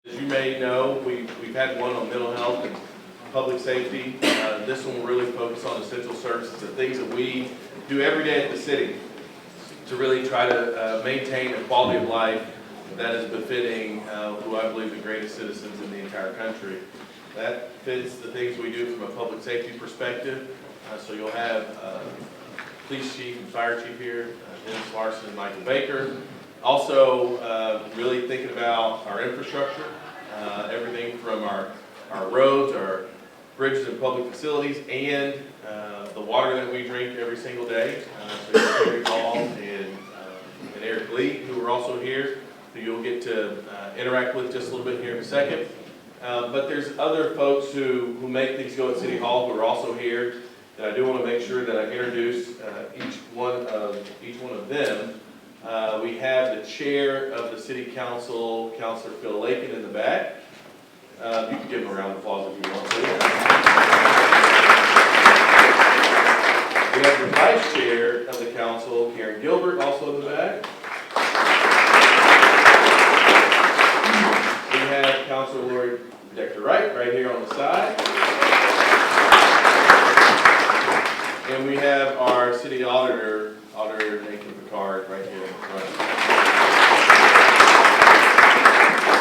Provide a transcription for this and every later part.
As you may know, we've had one on mental health and public safety. This one will really focus on essential services, the things that we do every day at the city to really try to maintain a quality of life that is befitting who I believe the greatest citizens in the entire country. That fits the things we do from a public safety perspective. So you'll have police chief and fire chief here, Dennis Larson and Michael Baker. Also, really thinking about our infrastructure, everything from our roads, our bridges and public facilities, and the water that we drink every single day. So Terry Hall and Eric Lee, who are also here, who you'll get to interact with just a little bit here in a second. But there's other folks who make things go at City Hall who are also here, and I do want to make sure that I introduce each one of them. We have the chair of the City Council, Councilor Phil Lakin, in the back. You can give him a round of applause if you want to. We have the vice chair of the council, Karen Gilbert, also in the back. We have Councilor Lori Decker right here on the side. And we have our city auditor Nathan Picard, right here in front.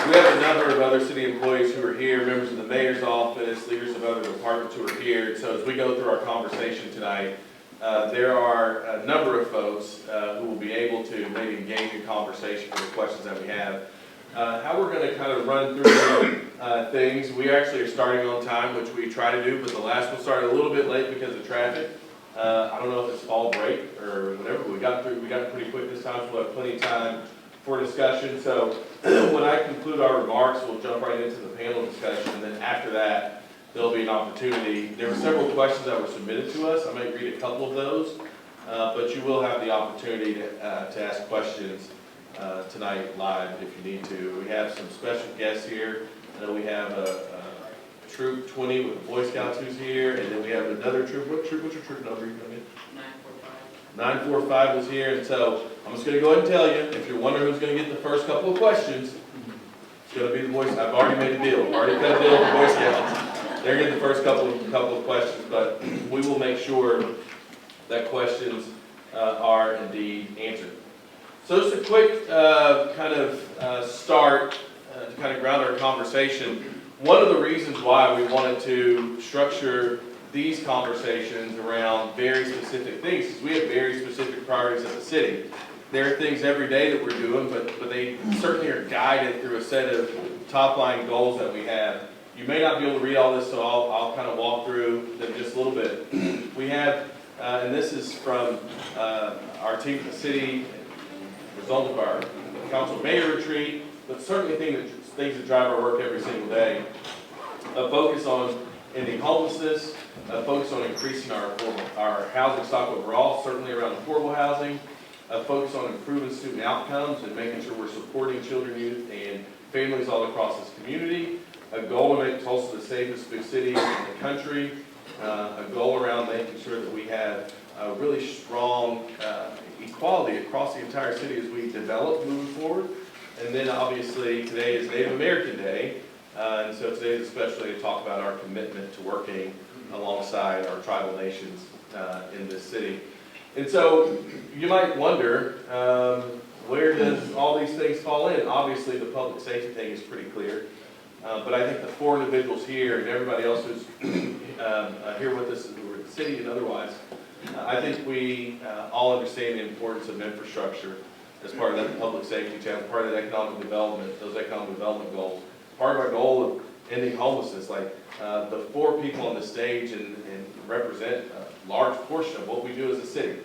We have a number of other city employees who are here, members of the mayor's office, leaders of other departments who are here. So as we go through our conversation tonight, there are a number of folks who will be able to maybe engage in conversation for the questions that we have. How we're going to kind of run through things, we actually are starting on time, which we try to do, but the last one started a little bit late because of traffic. I don't know if it's fall break or whatever, but we got it pretty quick this time, so we'll have plenty of time for discussion. So when I conclude our remarks, we'll jump right into the panel discussion, and then after that, there'll be an opportunity. There were several questions that were submitted to us. I might read a couple of those, but you will have the opportunity to ask questions tonight live if you need to. We have some special guests here. We have a Troop 20 with the Boy Scouts who's here, and then we have another troop. What's your troop number? 945. 945 is here, and so I'm just going to go ahead and tell you, if you're wondering who's going to get the first couple of questions, it's going to be the Boy Scouts. I've already made a deal. I've already cut a deal with the Boy Scouts. They're getting the first couple of questions, but we will make sure that questions are indeed answered. So just a quick kind of start to kind of ground our conversation. One of the reasons why we wanted to structure these conversations around very specific things is we have very specific priorities at the city. There are things every day that we're doing, but they certainly are guided through a set of top-line goals that we have. You may not be able to read all this, so I'll kind of walk through them just a little bit. We have, and this is from our team at the city, result of our council mayor retreat, but certainly things that drive our work every single day. A focus on ending homelessness, a focus on increasing our housing stock overall, certainly around affordable housing, a focus on improving student outcomes and making sure we're supporting children, youth, and families all across this community, a goal to make Tulsa the safest big city in the country, a goal around making sure that we have a really strong equality across the entire city as we develop moving forward. And then obviously today is Native American Day, and so today is a special day to talk about our commitment to working alongside our tribal nations in this city. And so you might wonder, where does all these things fall in? Obviously the public safety thing is pretty clear, but I think the four individuals here and everybody else who's here with us who are at the city and otherwise, I think we all understand the importance of infrastructure as part of that public safety channel, part of that economic development, those economic development goals. Part of our goal of ending homelessness, like the four people on the stage and represent a large portion of what we do as a city.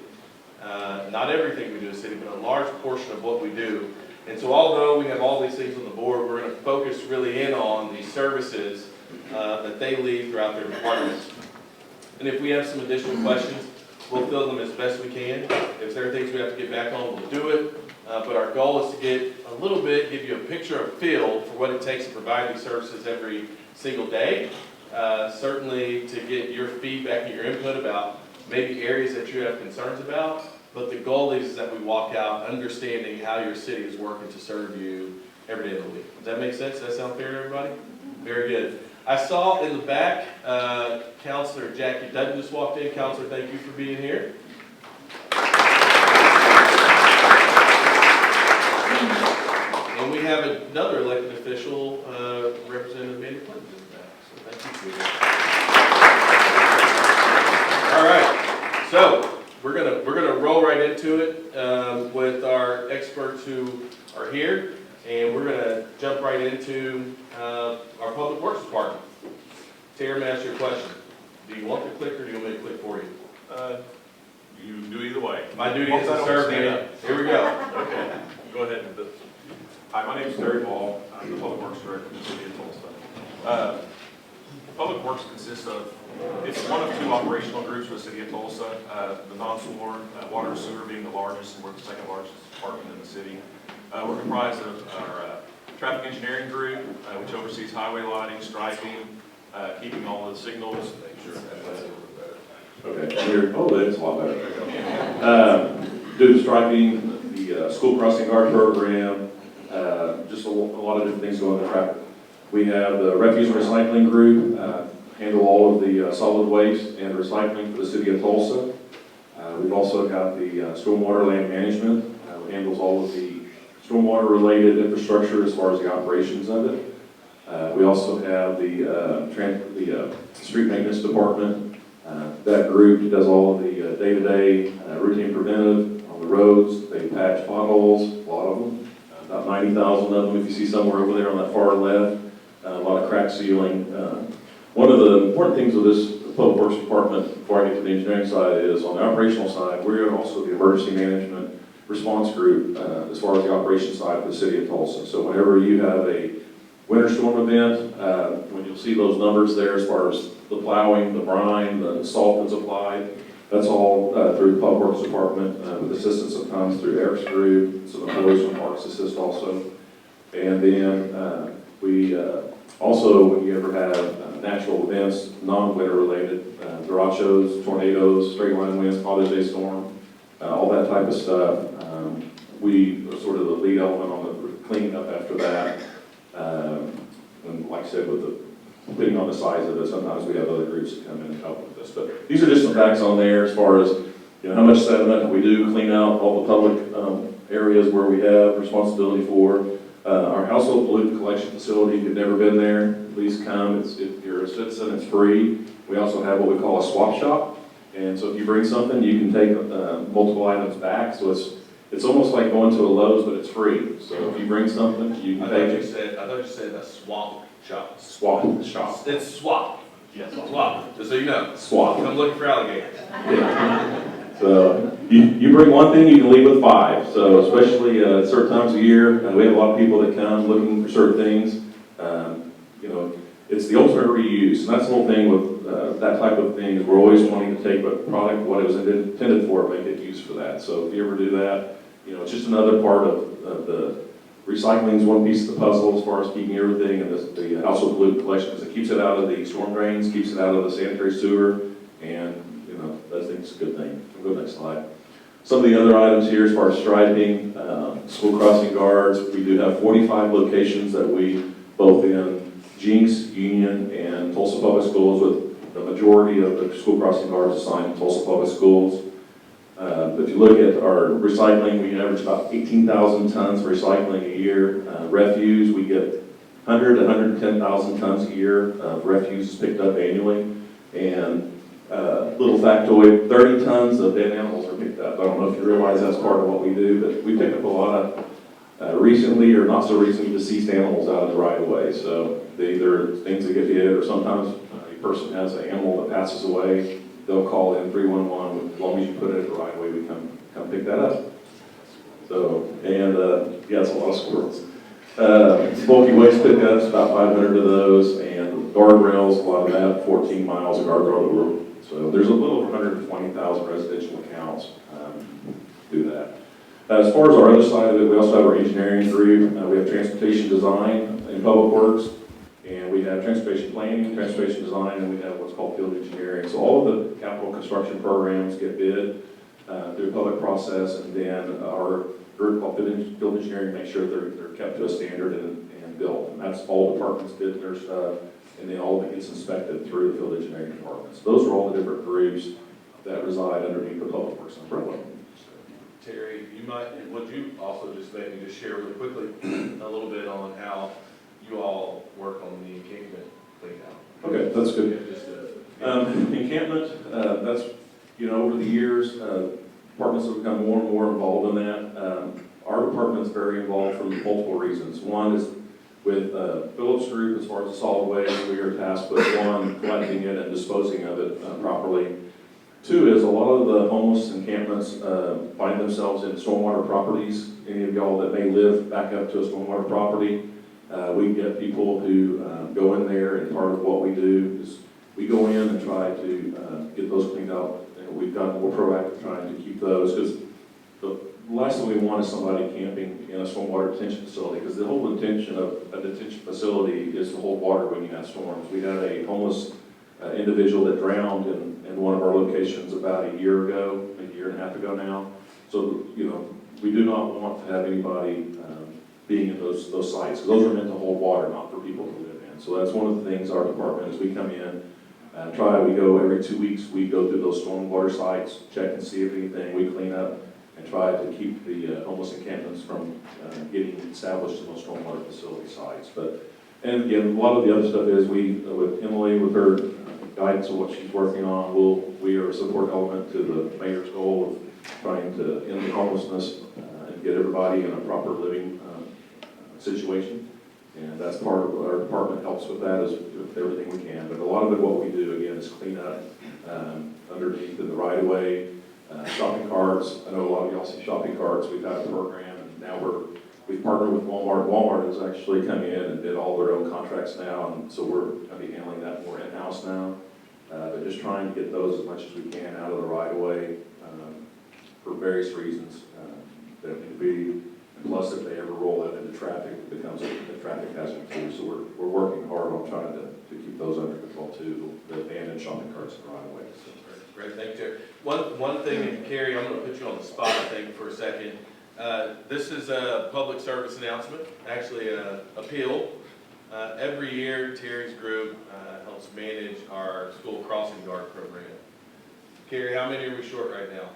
Not everything we do as a city, but a large portion of what we do. And so although we have all these things on the board, we're going to focus really in on these services that they lead throughout their departments. And if we have some additional questions, we'll fill them as best we can. If there are things we have to get back on, we'll do it. But our goal is to get a little bit, give you a picture, a feel for what it takes to provide these services every single day. Certainly to get your feedback and your input about maybe areas that you have concerns about. But the goal is that we walk out understanding how your city is working to serve you every day of the week. Does that make sense? Does that sound fair to everybody? Very good. I saw in the back, Counselor Jackie Dutton just walked in. Counselor, thank you for being here. And we have another elected official, Representative Mandy Clinton in the back. So thank you for that. All right. So we're gonna roll right into it with our experts who are here, and we're gonna jump right into our Public Works Department. Terry, I'm gonna ask you a question. Do you want the click or do you want me to click for you? You do either way. My duty is to serve me. Here we go. Okay, go ahead and do this. Hi, my name is Terry Ball. I'm the Public Works Director for the City of Tulsa. Public Works consists of, it's one of two operational groups for the City of Tulsa. The non-sewer, water and sewer being the largest, and we're the second largest department in the city. We're comprised of our traffic engineering group, which oversees highway lighting, striping, keeping all of the signals. Okay, here, oh, that's a lot better. Do the striping, the school crossing guard program, just a lot of different things going on in traffic. We have the refuse and recycling group, handle all of the solid waste and recycling for the city of Tulsa. We've also got the stormwater land management, which handles all of the stormwater related infrastructure as far as the operations of it. We also have the street maintenance department. That group does all of the day-to-day routine preventive on the roads. They patch potholes, a lot of them, about 90,000 of them if you see somewhere over there on that far left. A lot of crack sealing. One of the important things with this Public Works Department, before I get to the engineering side, is on the operational side, we're also the emergency management response group as far as the operations side of the city of Tulsa. So whenever you have a winter storm event, when you'll see those numbers there as far as the plowing, the brine, the salt that's applied, that's all through the Public Works Department with assistance that comes through Eric's group, some employees from Parks assist also. And then we also, when you ever have natural events, non-winter related, derechos, tornadoes, straight line winds, Father's Day storm, all that type of stuff, we are sort of the lead element on the cleaning up after that. And like I said, depending on the size of it, sometimes we have other groups that come in and help with this. But these are just some facts on there as far as how much sediment we do clean out all the public areas where we have responsibility for. Our household pollutant collection facility, if you've never been there, please come. If you're a citizen, it's free. We also have what we call a swap shop. And so if you bring something, you can take multiple items back. So it's almost like going to a Lowe's, but it's free. So if you bring something, you can take it. I thought you said a swap shop. Swap shop. It's swap. Yes. Swap. Just so you know. Swap. Come looking for alligators. Yeah. So you bring one thing, you can leave with five. So especially at certain times of year, we have a lot of people that come looking for certain things. It's the ultimate reuse, and that's the whole thing with that type of thing is we're always wanting to take a product, what it was intended for, make it used for that. So if you ever do that, it's just another part of the recycling is one piece of the puzzle as far as keeping everything, and the household pollutant collection, because it keeps it out of the storm drains, keeps it out of the sanitary sewer, and I think it's a good thing. We'll go next slide. Some of the other items here as far as striping, school crossing guards, we do have 45 locations that we, both in Jinx, Union, and Tulsa Public Schools, with the majority of the school crossing guards assigned to Tulsa Public Schools. If you look at our recycling, we average about 18,000 tons of recycling a year. Refuse, we get 100 to 110,000 tons a year of refuse picked up annually. And little factoid, 30 tons of dead animals are picked up. I don't know if you realize that's part of what we do, but we pick up a lot of recently or not so recently deceased animals out of the right of way. So they either things that get hit, or sometimes a person has an animal that passes away, they'll call in 311. As long as you put it at the right way, we come pick that up. So, and yeah, it's a lot of squirrels. Bulky waste pickups, about 500 of those, and guardrails, a lot of that, 14 miles of guardrail that we're. So there's a little over 120,000 residential accounts do that. As far as our other side of it, we also have our engineering group. We have transportation design in public works, and we have transportation planning, transportation design, and we have what's called field engineering. So all of the capital construction programs get bid. through a public process, and then our group called field engineering makes sure they're kept to a standard and built. And that's all departments did their stuff, and then all of it gets inspected through the field engineering departments. Those are all the different groups that reside underneath the public works umbrella. Terry, would you also just maybe just share really quickly a little bit on how you all work on the encampment cleanout? Okay, that's good. Yeah, just Encampment, that's, over the years, departments have become more and more involved in that. Our department is very involved for multiple reasons. One is with Phillips Group, as far as the solid waste, we are tasked with one, collecting it and disposing of it properly. Two is a lot of the homeless encampments find themselves in stormwater properties. Any of y'all that may live back up to a stormwater property, we get people who go in there, and part of what we do is we go in and try to get those cleaned up. And we've gotten more proactive trying to keep those, because the last thing we want is somebody camping in a stormwater detention facility, because the whole intention of a detention facility is to hold water when you have storms. We had a homeless individual that drowned in one of our locations about a year and a half ago now. So, we do not want to have anybody being in those sites, because those are meant to hold water, not for people to live in. So that's one of the things our department, as we come in, we go every 2 weeks, we go through those stormwater sites, check and see if anything, we clean up, and try to keep the homeless encampments from getting established in those stormwater facility sites. And again, a lot of the other stuff is with Emily, with her guidance of what she's working on, we are a support element to the mayor's goal of trying to end the homelessness and get everybody in a proper living situation. And that's part of our department helps with that, is with everything we can. But a lot of it, what we do again, is clean up underneath in the right of way, shopping carts. I know a lot of y'all see shopping carts. We've had a program, and now we've partnered with Walmart. Walmart has actually come in and did all their own contracts now, and so we're going to be handling that more in-house now. But just trying to get those as much as we can out of the right of way for various reasons that need to be. And plus, if they ever roll that into traffic, it becomes a traffic hazard too. So we're working hard on trying to keep those under control too, the abandoned shopping carts in the right of way. So. Great, thank you, Terry. One thing, and Carrie, I'm going to put you on the spot, I think, for a second. This is a public service announcement, actually an appeal. Every year, Terry's group helps manage our school crossing guard program. Carrie, how many are we short right now?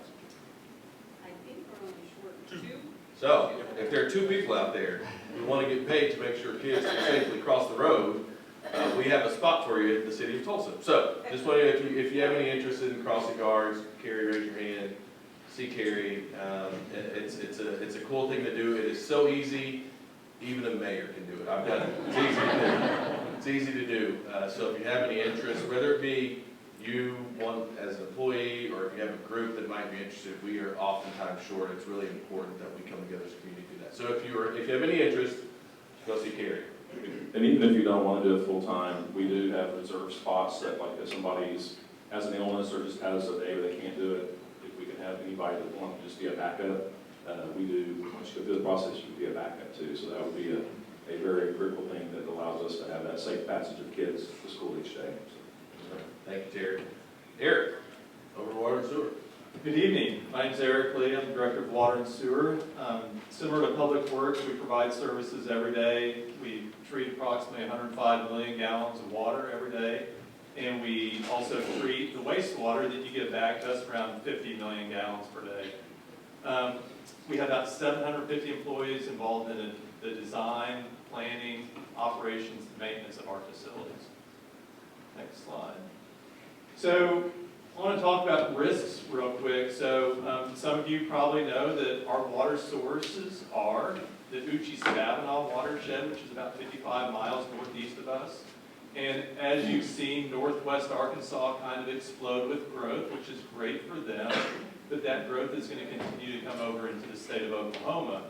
I think we're only short 2. So, if there are 2 people out there who want to get paid to make sure kids can safely cross the road, we have a spot for you at the city of Tulsa. So, just want to, if you have any interest in crossing guards, Carrie, raise your hand. See Carrie. It's a cool thing to do. It is so easy, even a mayor can do it. I've done it. It's easy to do. It's easy to do. So if you have any interest, whether it be you one as an employee or if you have a group that might be interested, we are oftentimes short. It's really important that we come together as a community to do that. So if you have any interest, go see Carrie. And even if you don't want to do it full time, we do have reserved spots that, like, if somebody has an illness or just has a day where they can't do it, if we can have anybody that wants to just be a backup, we do. Once you go through the process, you can be a backup too. So that would be a very critical thing that allows us to have that safe passage of kids to school each day. So. Thank you, Terry. Eric, over water and sewer. Good evening. My name is Eric Lee. I'm the Director of Water and Sewer. Similar to Public Works, we provide services every day. We treat approximately 105 million gallons of water every day. And we also treat the wastewater that you get back to us, around 50 million gallons per day. We have about 750 employees involved in the design, planning, operations, and maintenance of our facilities. Next slide. So I want to talk about risks real quick. So some of you probably know that our water sources are the Uchi-Savannah watershed, which is about 55 miles northeast of us. And as you've seen, northwest Arkansas kind of explode with growth, which is great for them, but that growth is going to continue to come over into the state of Oklahoma.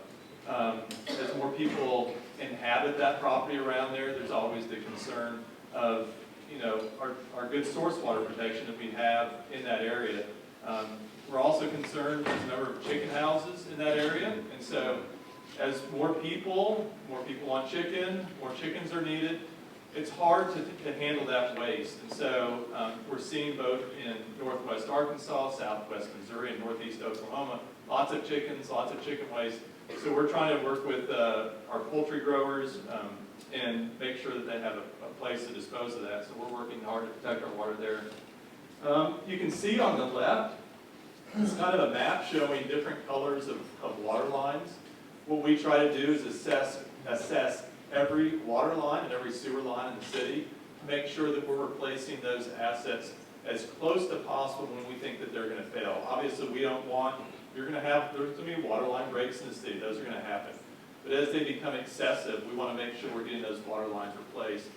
As more people inhabit that property around there, there's always the concern of, our good source water protection that we have in that area. We're also concerned with the number of chicken houses in that area, and so as more people want chicken, more chickens are needed, it's hard to handle that waste. And so we're seeing both in northwest Arkansas, southwest Missouri, and northeast Oklahoma, lots of chickens, lots of chicken waste. So we're trying to work with our poultry growers and make sure that they have a place to dispose of that. So we're working hard to protect our water there. You can see on the left, it's kind of a map showing different colors of water lines. What we try to do is assess every water line and every sewer line in the city to make sure that we're replacing those assets as close to possible when we think that they're going to fail. Obviously, we don't want, there's going to be water line breaks in the city. Those are going to happen. But as they become excessive, we want to make sure we're getting those water lines replaced.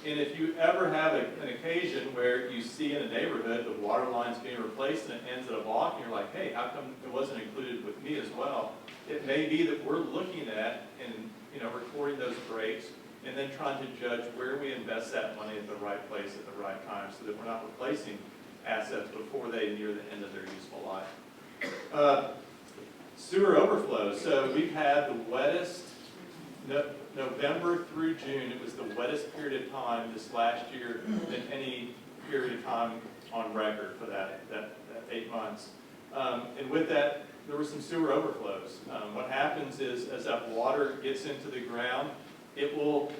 And if you ever have an occasion where you see in a neighborhood the water lines being replaced and it ends at a block, and you're like, hey, how come it wasn't included with me as well? It may be that we're looking at and recording those breaks and then trying to judge where we invest that money at the right place at the right time so that we're not replacing assets before they near the end of their useful life. Sewer overflows. So we've had the wettest, November through June, it was the wettest period of time this last year than any period of time on record for that 8 months. And with that, there were some sewer overflows. What happens is, as that water gets into the ground, it will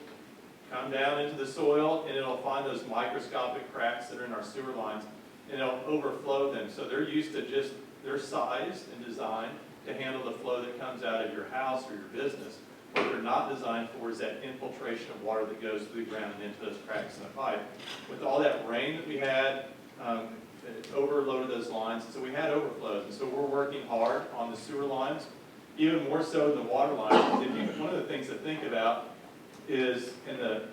come down into the soil and it'll find those microscopic cracks that are in our sewer lines and it'll overflow them. So they're used to just, they're sized and designed to handle the flow that comes out of your house or your business. What they're not designed for is that infiltration of water that goes through the ground and into those cracks in the pipe. With all that rain that we had, it overloaded those lines, so we had overflows. And so we're working hard on the sewer lines, even more so than the water lines. One of the things to think about is, and the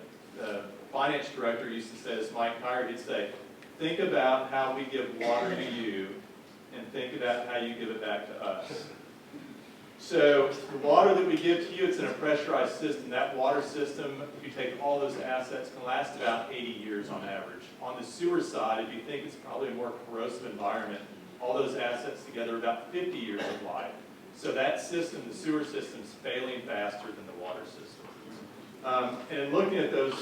finance director used to say this, Mike Meyer, he'd say, think about how we give water to you and think about how you give it back to us. So the water that we give to you, it's in a pressurized system. That water system, if you take all those assets, can last about 80 years on average. On the sewer side, if you think it's probably a more corrosive environment, all those assets together are about 50 years of life. So that system, the sewer system, is failing faster than the water system. And looking at those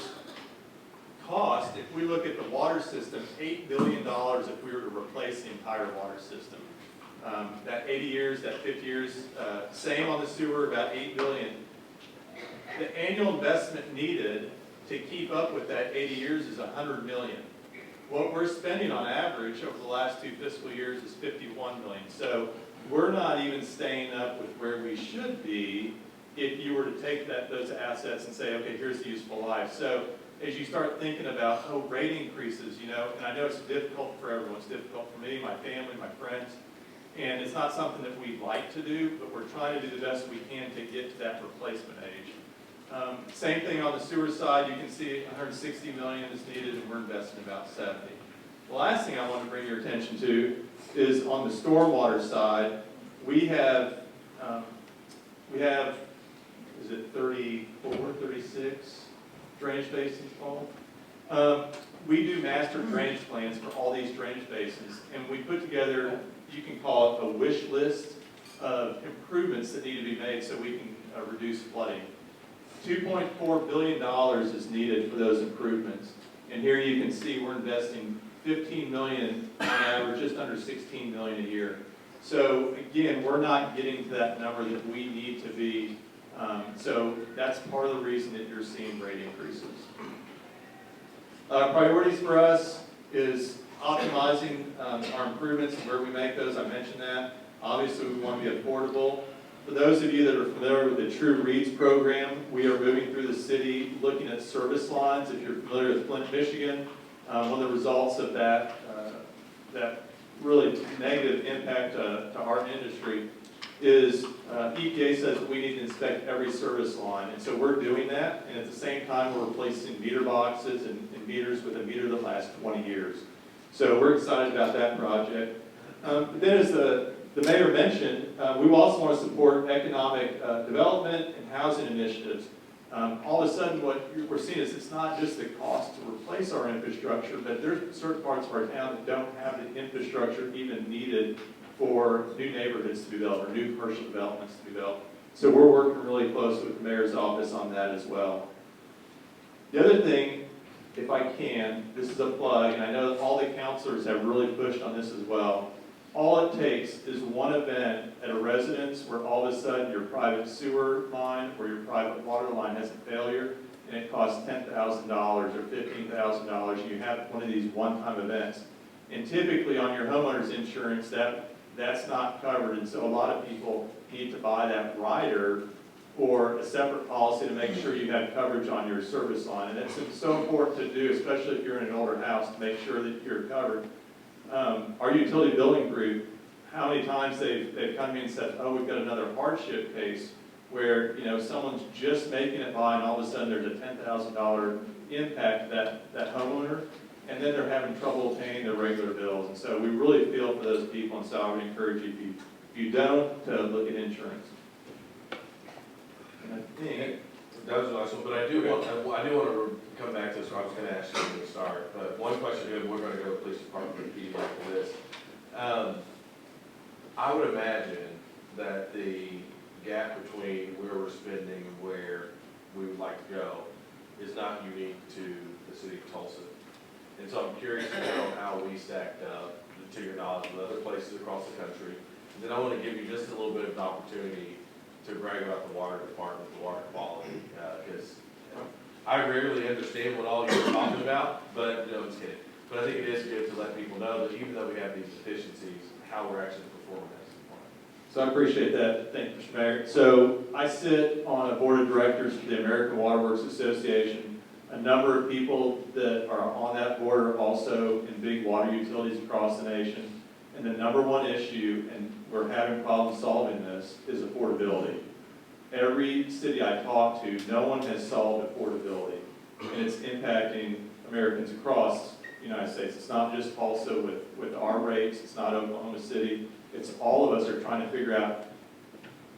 costs, if we look at the water system, $8 billion if we were to replace the entire water system. That 80 years, that 50 years, same on the sewer, about $8 billion. The annual investment needed to keep up with that 80 years is $100 million. What we're spending on average over the last 2 fiscal years is $51 million. So we're not even staying up with where we should be if you were to take those assets and say, okay, here's the useful life. So as you start thinking about, rate increases, and I know it's difficult for everyone. It's difficult for me, my family, my friends. And it's not something that we'd like to do, but we're trying to do the best we can to get to that replacement age. Same thing on the sewer side. You can see $160 million is needed, and we're investing about $70. The last thing I want to bring your attention to is on the stormwater side. We have, is it 34, 36 drainage basins, Paul? We do master drainage plans for all these drainage basins, and we put together, you can call it a wish list of improvements that need to be made so we can reduce flooding. $2.4 billion is needed for those improvements. And here you can see we're investing $15 million on average, just under $16 million a year. So again, we're not getting to that number that we need to be. So that's part of the reason that you're seeing rate increases. Priorities for us is optimizing our improvements and where we make those. I mentioned that. Obviously, we want to be affordable. For those of you that are familiar with the True Reads program, we are moving through the city looking at service lines. If you're familiar with Flint, Michigan, one of the results of that really negative impact to our industry is EPA says that we need to inspect every service line. And so we're doing that, and at the same time we're replacing meter boxes and meters with a meter that lasts 20 years. So we're excited about that project. But then as the mayor mentioned, we also want to support economic development and housing initiatives. All of a sudden what we're seeing is it's not just the cost to replace our infrastructure, but there's certain parts of our town that don't have the infrastructure even needed for new neighborhoods to be developed or new commercial developments to be developed. So we're working really close with the mayor's office on that as well. The other thing if I can, this is a plug, and I know that all the counselors have really pushed on this as well. All it takes is one event at a residence where all of a sudden your private sewer line or your private water line has a failure, and it costs $10,000 or $15,000, and you have one of these one-time events. And typically on your homeowner's insurance, that's not covered, and so a lot of people need to buy that rider or a separate policy to make sure you have coverage on your service line. And it's so important to do, especially if you're in an older house, to make sure that you're covered. Our utility billing group, how many times they've come to me and said, oh, we've got another hardship case where, you know, someone's just making it by and all of a sudden there's a $10,000 impact to that homeowner, and then they're having trouble paying their regular bills. And so we really feel for those people, and so I would encourage you, if you don't, to look at insurance. And I think, That was awesome, but I do want to come back to this, I was going to ask you to start, but one question, and we're going to go to the police department for after this. I would imagine that the gap between where we're spending and where we would like to go is not unique to the city of Tulsa. And so I'm curious to know how we stacked up, to your knowledge, with other places across the country. And then I want to give you just a little bit of an opportunity to brag about the water department, the water quality, because I rarely understand what all you're talking about, but no, I'm just kidding. But I think it is good to let people know that even though we have these deficiencies, how we're actually performing as a department. so I appreciate that. Thank you, Mr. Mayor. So I sit on a board of directors for the American Water Works Association. A number of people that are on that board are also in big water utilities across the nation. And the number one issue, and we're having problems solving this, is affordability. Every city I talk to, no one has solved affordability. And it's impacting Americans across the United States. It's not just Tulsa with our rates, it's not Oklahoma City. It's all of us are trying to figure out.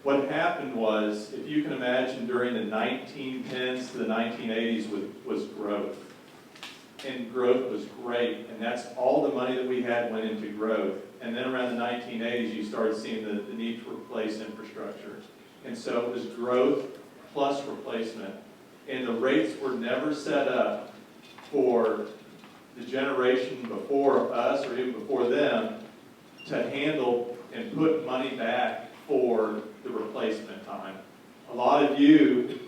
What happened was, if you can imagine, during the 1910s to the 1980s was growth. And growth was great, and that's all the money that we had went into growth. And then around the 1980s, you started seeing the need to replace infrastructure. And so it was growth plus replacement. And the rates were never set up for the generation before us or even before them to handle and put money back for the replacement time. A lot of you,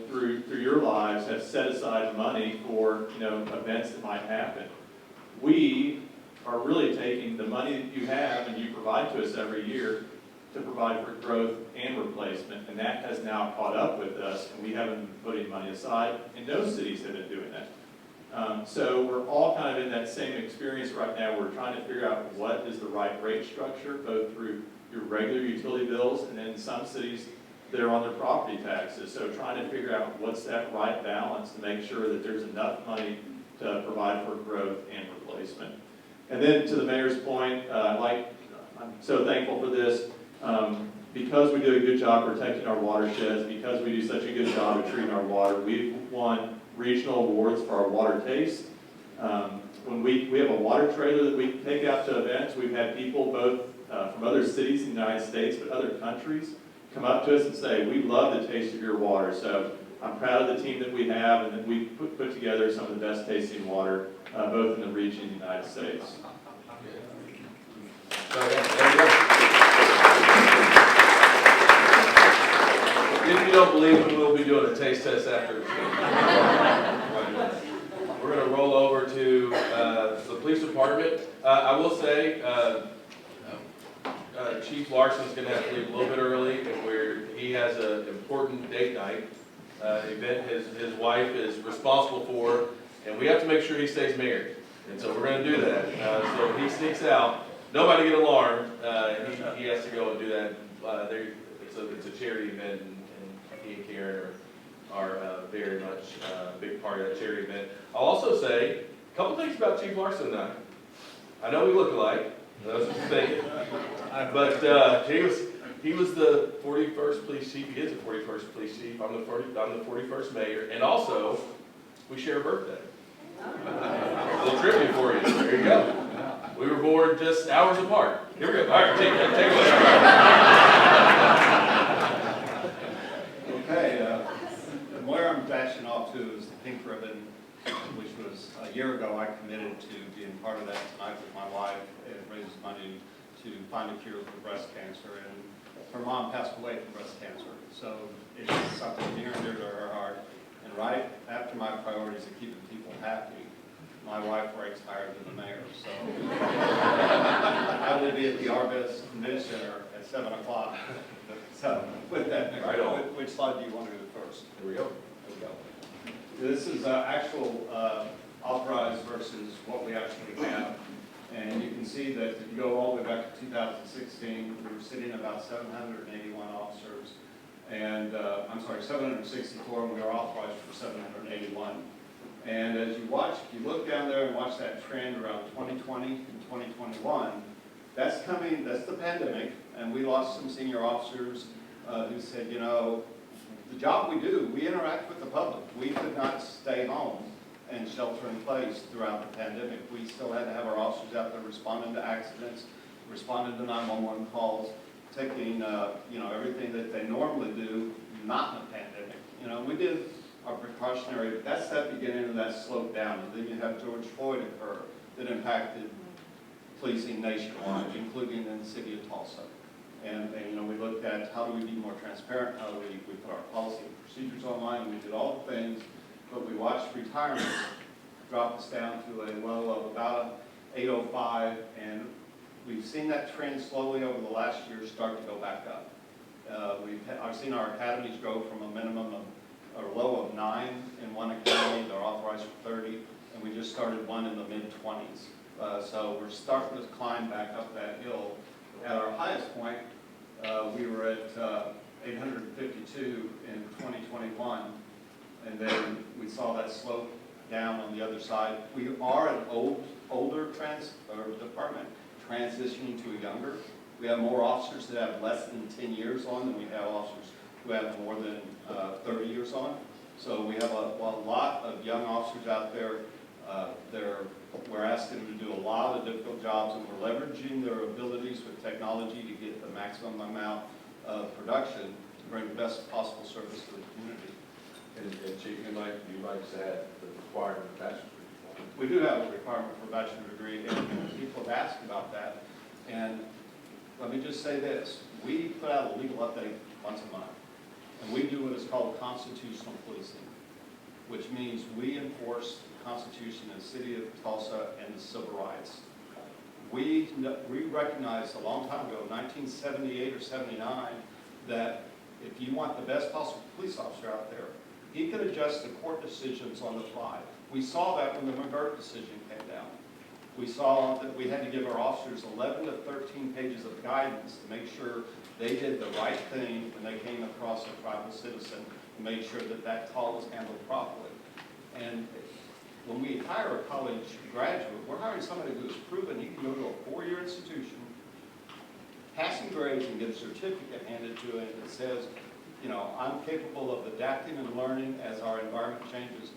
through your lives have set aside money for, events that might happen. We are really taking the money that you have and you provide to us every year to provide for growth and replacement, and that has now caught up with us, and we haven't been putting money aside, and no cities have been doing that. So we're all kind of in that same experience right now. We're trying to figure out what is the right rate structure, both through your regular utility bills and then some cities that are on their property taxes. So trying to figure out what's that right balance to make sure that there's enough money to provide for growth and replacement. And then to the mayor's point, I'm so thankful for this. Because we do a good job protecting our watersheds, because we do such a good job of treating our water, we've won regional awards for our water taste. When we have a water trailer that we take out to events, we've had people both from other cities in the United States, but other countries, come up to us and say, we love the taste of your water. So I'm proud of the team that we have, and that we put together some of the best tasting water, both in the region and the United States. If you don't believe me, we'll be doing a taste test after. We're going to roll over to the police department. I will say, Chief Larson's going to have to leave a little bit early, and he has an important date night event his wife is responsible for, and we have to make sure he stays married. And so we're going to do that. So he sneaks out. Nobody get alarmed. He has to go and do that. It's a charity event, and he and Karen are very much a big part of that charity event. I'll also say a couple things about Chief Larson and I know we look alike. That's what you're thinking. But he was the 41st police chief. He is the 41st police chief. I'm the 41st mayor, and also we share a birthday. A little trivia for you. There you go. We were born just hours apart. Here we go. All right, take it away. Okay, and where I'm bashing off to is the pink ribbon which was a year ago. I committed to being part of that tonight with my wife. It raises money to find a cure for breast cancer, and her mom passed away from breast cancer. So it's something near and dear to her heart. And right after my priorities of keeping people happy, my wife ranks higher than the mayor. So I will be at the Arbus Convention Center at 7 o'clock. So with that, Right on. which slide do you want to do first? Here we go. There we go. This is actual authorized versus what we actually have. And you can see that if you go all the way back to 2016, we were sitting at about 781 officers. And, 764, and we are authorized for 781. And as you watch, if you look down there and watch that trend around 2020 and 2021, that's the pandemic, and we lost some senior officers who said, you know, the job we do, we interact with the public. We could not stay home and shelter in place throughout the pandemic. We still had to have our officers out there responding to accidents, responding to 911 calls, taking, everything that they normally do, not in a pandemic. You know, we did our precautionary, that's that beginning of that slope down. And then you have George Floyd occur that impacted policing nationwide, including in the city of Tulsa. And we looked at how do we be more transparent, how do we put our policy and procedures online, and we did all the things, but we watched retirements drop us down to a low of about 805, and we've seen that trend slowly over the last year start to go back up. I've seen our academies grow from a minimum of, or low of 9 in one academy, they're authorized for 30, and we just started one in the mid-20s. So we're starting to climb back up that hill. At our highest point, we were at 852 in 2021, and then we saw that slope down on the other side. We are an older department transitioning to a younger. We have more officers that have less than 10 years on than we have officers who have more than 30 years on. So we have a lot of young officers out there. We're asking them to do a lot of difficult jobs, and we're leveraging their abilities with technology to get the maximum amount of production to bring the best possible service to the community. And Chief, you'd like to add the requirement of bachelor's degree? We do have a requirement for a bachelor's degree, and people have asked about that. And let me just say this, we put out a legal update once a month, and we do what is called constitutional policing, which means we enforce the Constitution of the city of Tulsa and the civil rights. We recognized a long time ago, 1978 or 79, that if you want the best possible police officer out there, he could adjust the court decisions on the fly. We saw that when the McGirt decision came down. We saw that we had to give our officers 11 to 13 pages of guidance to make sure they did the right thing when they came across a tribal citizen, and made sure that that call was handled properly. And when we hire a college graduate, we're hiring somebody who has proven he can go to a 4-year institution, passing grades, and get a certificate handed to him that says, I'm capable of adapting and learning as our environment changes.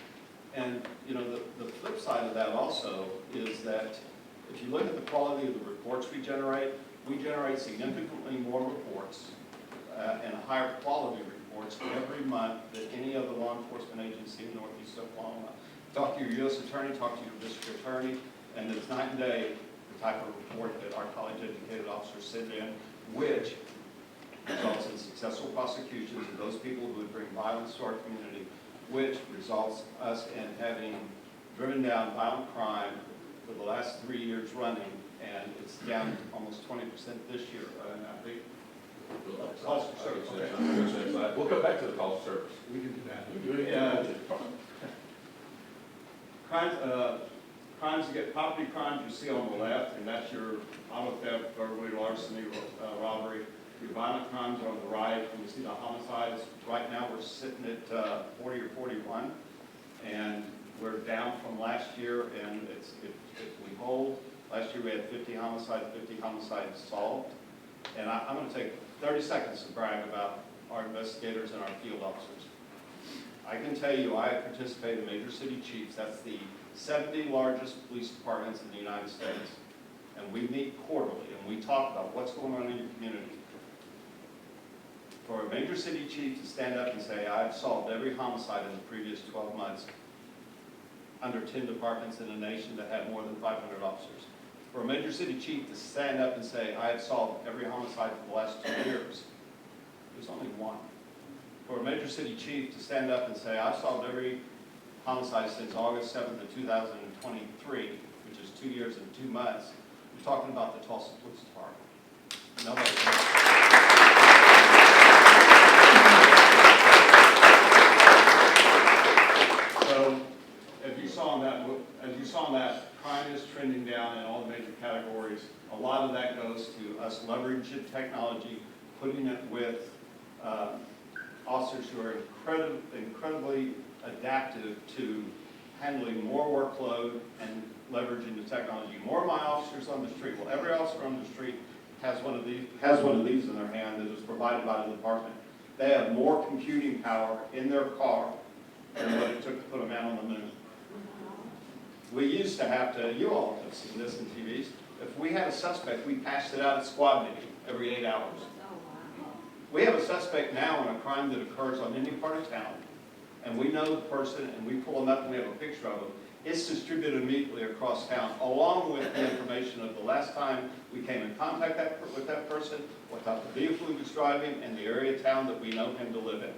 And, the flip side of that also is that if you look at the quality of the reports we generate significantly more reports and higher quality reports every month than any other law enforcement agency in Northeast Oklahoma. Talk to your U.S. attorney, talk to your district attorney, and it's night and day the type of report that our college-educated officers send in, which results in successful prosecutions of those people who would bring violence to our community, which results us in having driven down violent crime for the last 3 years running, and it's down almost 20% this year. And I think calls for service. We'll come back to the calls for service. We can do that. We're doing it. Property crimes you see on the left, and that's your auto theft, burglary, larceny, robbery. Your violent crimes are on the right, and you see the homicides. Right now, we're sitting at 40 or 41, and we're down from last year, and if we hold, last year we had 50 homicides solved. And I'm going to take 30 seconds to brag about our investigators and our field officers. I can tell you, I participate in Major City Chiefs. That's the 70 largest police departments in the United States. And we meet quarterly, and we talk about what's going on in your community. For a Major City Chief to stand up and say, I've solved every homicide in the previous 12 months, under 10 departments in the nation that have more than 500 officers. For a major city chief to stand up and say, I have solved every homicide for the last 2 years, there's only one. For a major city chief to stand up and say, I've solved every homicide since August 7th of 2023, which is 2 years and 2 months, you're talking about the Tulsa Police Department. Nobody So, as you saw in that, crime is trending down in all the major categories. A lot of that goes to us leveraging technology, putting it with officers who are incredibly adaptive to handling more workload and leveraging the technology. More of my officers on the street, well, every officer on the street has one of these in their hand that is provided by the department. They have more computing power in their car than what it took to put a man on the moon. We used to have to, you all have seen this in TVs, if we had a suspect, we passed it out at squad meeting every 8 hours. We have a suspect now in a crime that occurs on any part of town, and we know the person, and we pull them up and we have a picture of them. It's distributed immediately across town, along with the information of the last time we came in contact with that person, what type of vehicle he was driving, and the area of town that we know him to live in.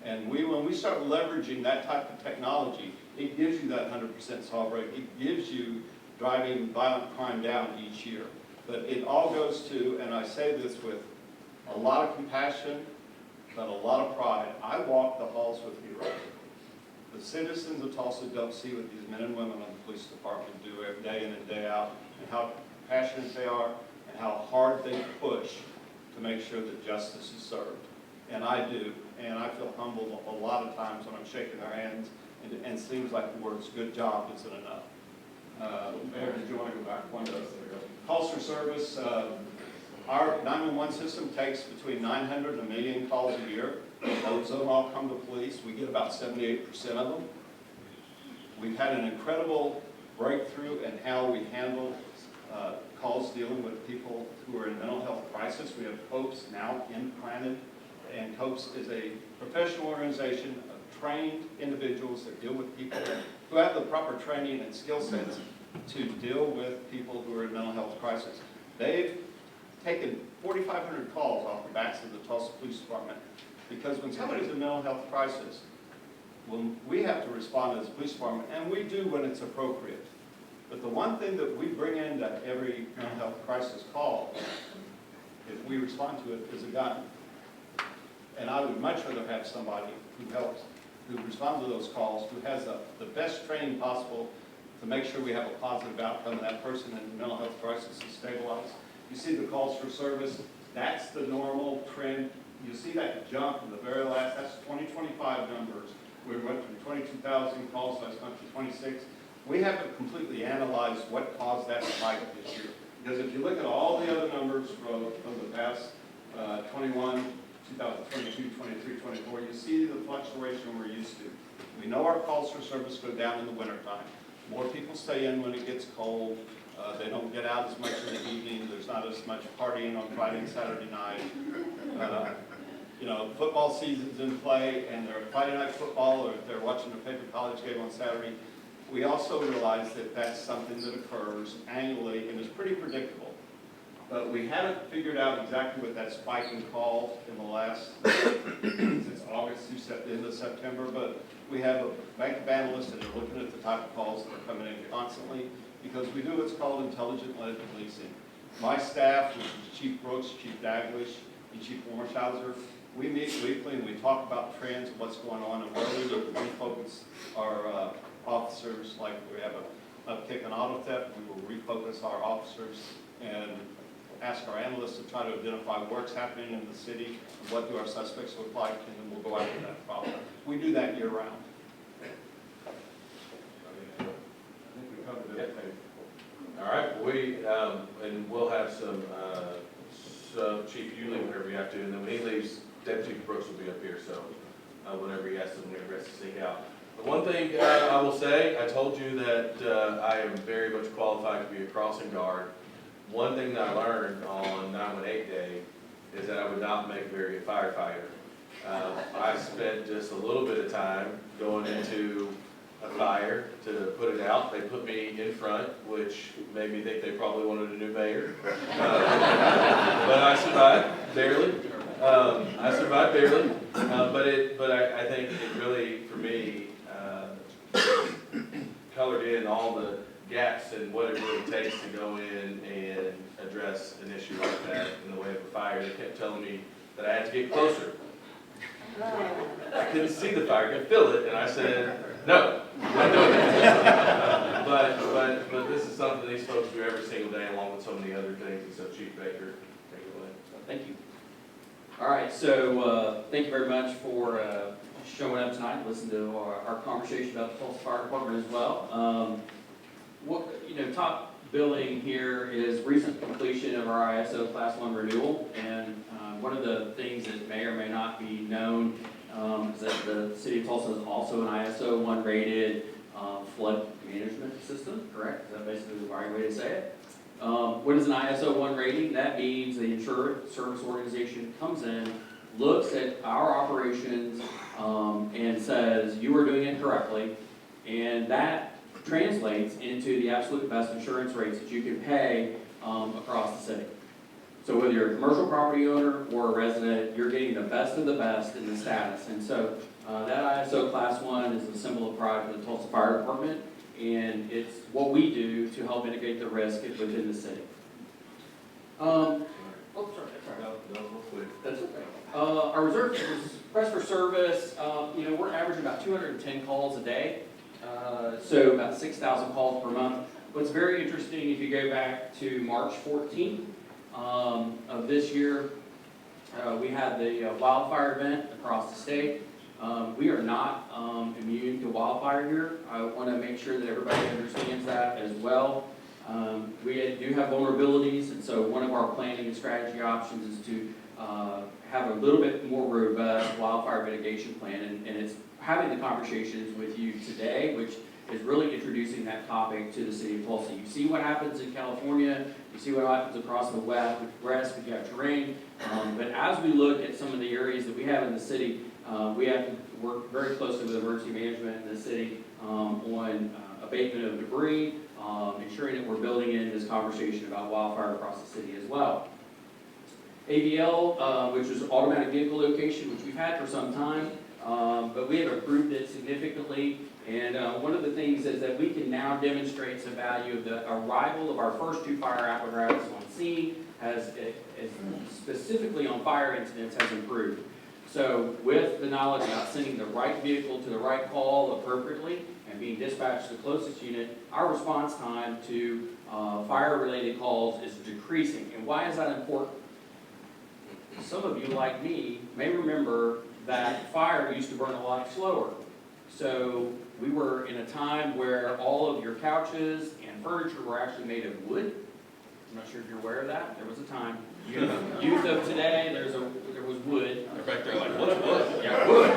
And when we start leveraging that type of technology, it gives you that 100% solve rate. It gives you driving violent crime down each year. But it all goes to, and I say this with a lot of compassion, but a lot of pride, I walk the halls with heroes. The citizens of Tulsa don't see what these men and women on the police department do every day in and day out, and how passionate they are, and how hard they push to make sure that justice is served. And I do, and I feel humbled a lot of times when I'm shaking their hands, and it seems like the words "good job" isn't enough. Mayor, did you want to go back one? Calls for service. Our 911 system takes between 900 and 1 million calls a year. Those don't all come to police. We get about 78% of them. We've had an incredible breakthrough in how we handle calls dealing with people who are in mental health crisis. We have COPES now implanted, and COPES is a professional organization of trained individuals that deal with people who have the proper training and skill sets to deal with people who are in mental health crisis. They've taken 4,500 calls off the backs of the Tulsa Police Department, because when somebody's in mental health crisis, when we have to respond as a police department, and we do when it's appropriate. But the one thing that we bring into every mental health crisis call, if we respond to it, is a gun. And I would much rather have somebody who responds to those calls, who has the best training possible to make sure we have a positive outcome and that person in mental health crisis is stabilized. You see the calls for service, that's the normal trend. You see that jump in the very last, that's 2025 numbers. We went from 22,000 calls last month to 26. We haven't completely analyzed what caused that spike this year. Because if you look at all the other numbers from the past 21, 2022, 23, 24, you see the fluctuation we're used to. We know our calls for service go down in the wintertime. More people stay in when it gets cold. They don't get out as much in the evening. There's not as much partying on Friday and Saturday night. Football season's in play, and they're Friday night football, or if they're watching a favorite college game on Saturday. We also realize that that's something that occurs annually and is pretty predictable. But we haven't figured out exactly what that spike in calls in the last, since August through the end of September, but we have a bank of analysts that are looking at the type of calls that are coming in constantly, because we do what's called intelligent-led policing. My staff, which is Chief Brooks, Chief Daglish, and Chief Warmshauser, we meet weekly and we talk about trends of what's going on and where we need to refocus our officers. Like we have an uptick in auto theft, we will refocus our officers and ask our analysts to try to identify what's happening in the city and what do our suspects look like, and then we'll go after that problem. We do that year round. I think we covered everything. All right, and we'll have some Chief, you leave whenever you have to, and then when he leaves, Deputy Brooks will be up here, so whenever he has to, whenever he has to sneak out. The one thing I will say, I told you that I am very much qualified to be a crossing guard. One thing that I learned on 918 day is that I would not make a very good firefighter. I spent just a little bit of time going into a fire to put it out. They put me in front, which made me think they probably wanted a new mayor. But I survived, barely. I survived barely. But I think it really, for me, colored in all the gaps in what it really takes to go in and address an issue like that in the way of a fire. They kept telling me that I had to get closer. I couldn't see the fire, I could feel it, and I said, no, I'm not doing it. But this is something these folks do every single day, along with so many other things, and so Chief Baker, take it away. Thank you. All right, so thank you very much for showing up tonight, listening to our conversation about the Tulsa Fire Department as well. Top billing here is recent completion of our ISO Class 1 renewal, and one of the things that may or may not be known is that the City of Tulsa is also an ISO 1 rated flood management system, correct? Is that basically the right way to say it? What is an ISO 1 rating? That means the insurance service organization comes in, looks at our operations, and says, you are doing it correctly, and that translates into the absolute best insurance rates that you can pay across the city. So whether you're a commercial property owner or a resident, you're getting the best of the best in the status. And so that ISO Class 1 is a symbol of pride for the Tulsa Fire Department, and it's what we do to help mitigate the risk within the city. Sorry. That's okay. Our reserve request for service, we're averaging about 210 calls a day, so about 6,000 calls per month. What's very interesting, if you go back to March 14th of this year, we had the wildfire event across the state. We are not immune to wildfire here. I want to make sure that everybody understands that as well. We do have vulnerabilities, and so one of our planning and strategy options is to have a little bit more robust wildfire mitigation plan, and it's having the conversations with you today, which is really introducing that topic to the City of Tulsa. You see what happens in California, you see what happens across the west, we got terrain, but as we look at some of the areas that we have in the city, we have to work very closely with emergency management in the city on abatement of debris, ensuring that we're building in this conversation about wildfire across the city as well. AVL, which is automatic vehicle location, which we've had for some time, but we have improved it significantly. And one of the things is that we can now demonstrate the value of the arrival of our first 2 fire apparatus on scene, has specifically on fire incidents, has improved. So with the knowledge about sending the right vehicle to the right call appropriately and being dispatched to the closest unit, our response time to fire-related calls is decreasing. And why is that important? Some of you, like me, may remember that fire used to burn a lot slower. So we were in a time where all of your couches and furniture were actually made of wood. I'm not sure if you're aware of that. There was a time. Youth of today, there was wood. They're back there like, what's wood? Yeah, wood.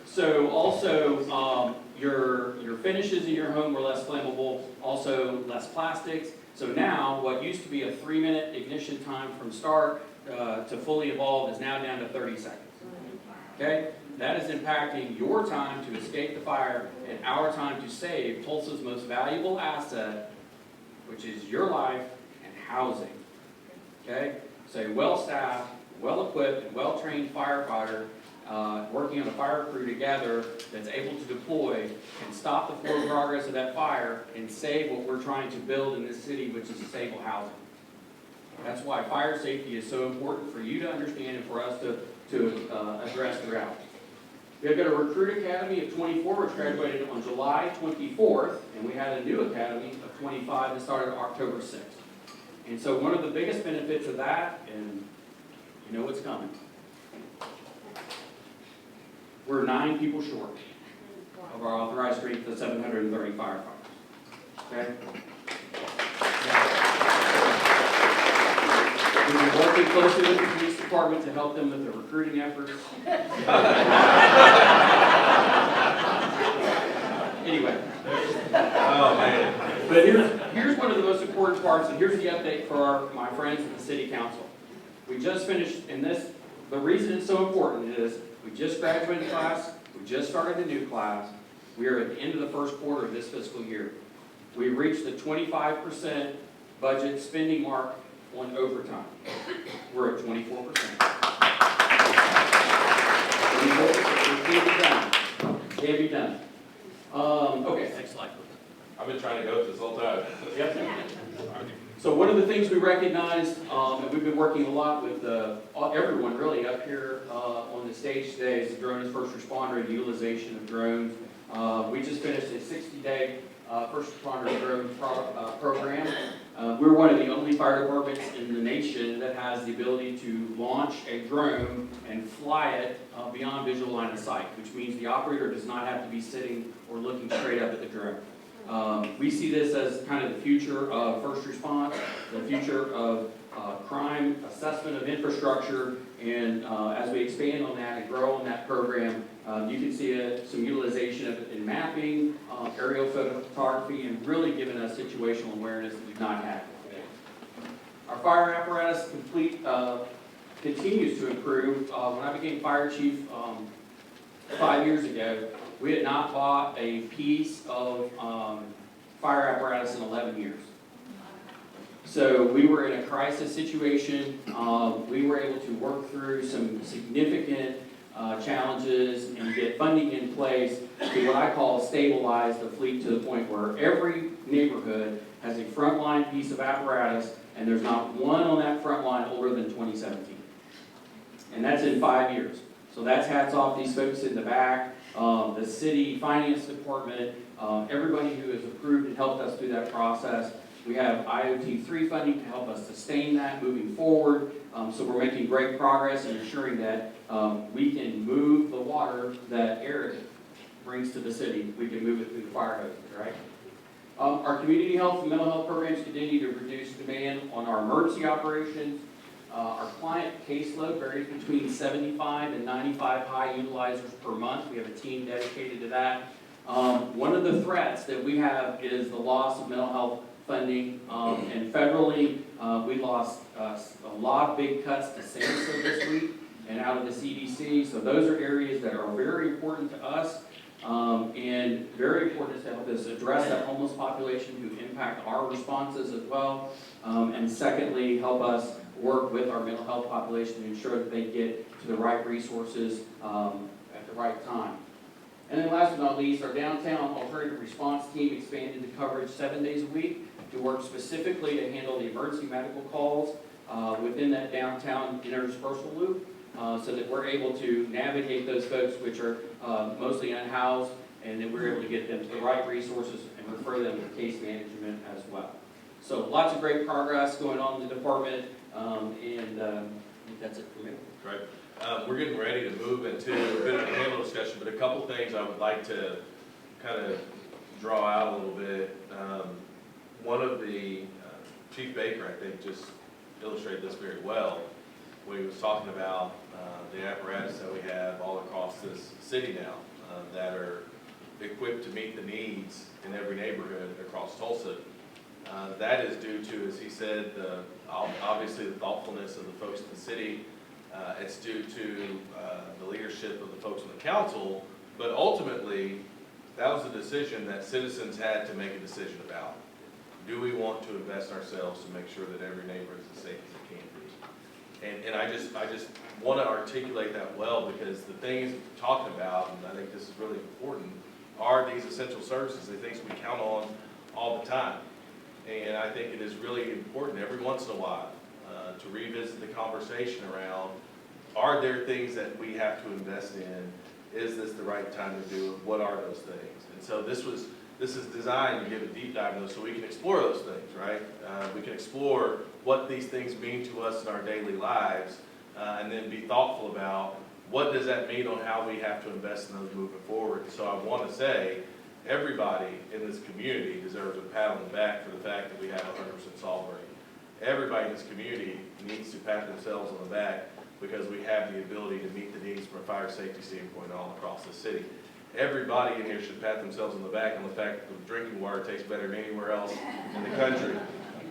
So also, your finishes in your home were less flammable, also less plastics. So now, what used to be a 3-minute ignition time from start to fully evolve is now down to 30 seconds. Okay? That is impacting your time to escape the fire and our time to save Tulsa's most valuable asset, which is your life and housing. Okay? So a well-staffed, well-equipped, and well-trained firefighter working on a fire crew together that's able to deploy and stop the forward progress of that fire and save what we're trying to build in this city, which is stable housing. That's why fire safety is so important for you to understand and for us to address throughout. We've got a recruit academy of 24, which graduated on July 24th, and we had a new academy of 25 that started October 6th. And so one of the biggest benefits of that, and you know what's coming, we're 9 people short of our authorized strength of 730 firefighters. Okay? We've been working closely with the police department to help them with their recruiting efforts. Anyway. Oh, man. But here's one of the most important parts, and here's the update for my friends at the City Council. We just finished, and the reason it's so important is we just graduated class, we just started a new class, We are at the end of the first quarter of this fiscal year. We reached the 25% budget spending mark on overtime. We're at 24%. 24%. It can be done. Can be done. Okay. Next slide. I've been trying to go this whole time. Yep. So one of the things we recognized, and we've been working a lot with everyone really up here on the stage today, is the drone as first responder and utilization of drones. We just finished a 60-day first responder drone program. We're one of the only fire departments in the nation that has the ability to launch a drone and fly it beyond visual line of sight, which means the operator does not have to be sitting or looking straight up at the drone. We see this as kind of the future of first response, the future of crime assessment of infrastructure, and as we expand on that and grow on that program, you can see some utilization of it in mapping, aerial photography, and really giving us situational awareness that we've not had today. Our fire apparatus continues to improve. When I became fire chief 5 years ago, we had not bought a piece of fire apparatus in 11 years. So we were in a crisis situation. We were able to work through some significant challenges and get funding in place to what I call stabilize the fleet to the point where every neighborhood has a frontline piece of apparatus, and there's not one on that front line older than 2017. And that's in 5 years. So that's hats off these folks in the back, the city finance department, everybody who has approved and helped us through that process. We have IoT3 funding to help us sustain that moving forward. So we're making great progress in ensuring that we can move the water that Eric brings to the city. We can move it through the fire hoses, right? Our community health and mental health programs continue to reduce demand on our emergency operations. Our client caseload varies between 75 and 95 high utilizers per month. We have a team dedicated to that. One of the threats that we have is the loss of mental health funding, and federally, we lost a lot of big cuts to SAMHSA this week and out of the CDC. So those are areas that are very important to us, and very important to help us address that homeless population who impact our responses as well. And secondly, help us work with our mental health population to ensure that they get to the right resources at the right time. And then last but not least, our downtown alternative response team expanded the coverage 7 days a week to work specifically to handle the emergency medical calls within that downtown interdispersal loop, so that we're able to navigate those folks which are mostly unhoused, and then we're able to get them to the right resources and refer them to case management as well. So lots of great progress going on in the department, and I think that's it for me. Right. We're getting ready to move into a bit of a panel discussion, but a couple things I would like to kind of draw out a little bit. One of the, Chief Baker, I think, just illustrated this very well when he was talking about the apparatus that we have all across this city now that are equipped to meet the needs in every neighborhood across Tulsa. That is due to, as he said, obviously the thoughtfulness of the folks in the city. It's due to the leadership of the folks on the council, but ultimately, that was a decision that citizens had to make a decision about. Do we want to invest ourselves to make sure that every neighborhood is as safe as it can be? And I just want to articulate that well, because the things we're talking about, and I think this is really important, are these essential services, the things we count on all the time. And I think it is really important every once in a while to revisit the conversation around, are there things that we have to invest in? Is this the right time to do it? What are those things? And so this is designed to give a deep dive in those so we can explore those things, right? We can explore what these things mean to us in our daily lives, and then be thoughtful about what does that mean on how we have to invest in those moving forward. So I want to say, everybody in this community deserves a pat on the back for the fact that we have a 100% solve rate. Everybody in this community needs to pat themselves on the back because we have the ability to meet the needs from a fire safety standpoint all across the city. Everybody in here should pat themselves on the back on the fact that the drinking water tastes better than anywhere else in the country.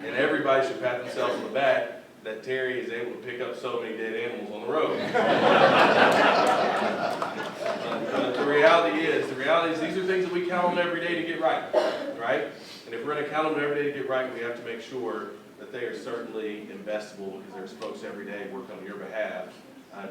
And everybody should pat themselves on the back that Terry is able to pick up so many dead animals on the road. The reality is these are things that we count on them every day to get right, right? And if we're gonna count on them every day to get right, we have to make sure that they are certainly investable, because there's folks every day working on your behalf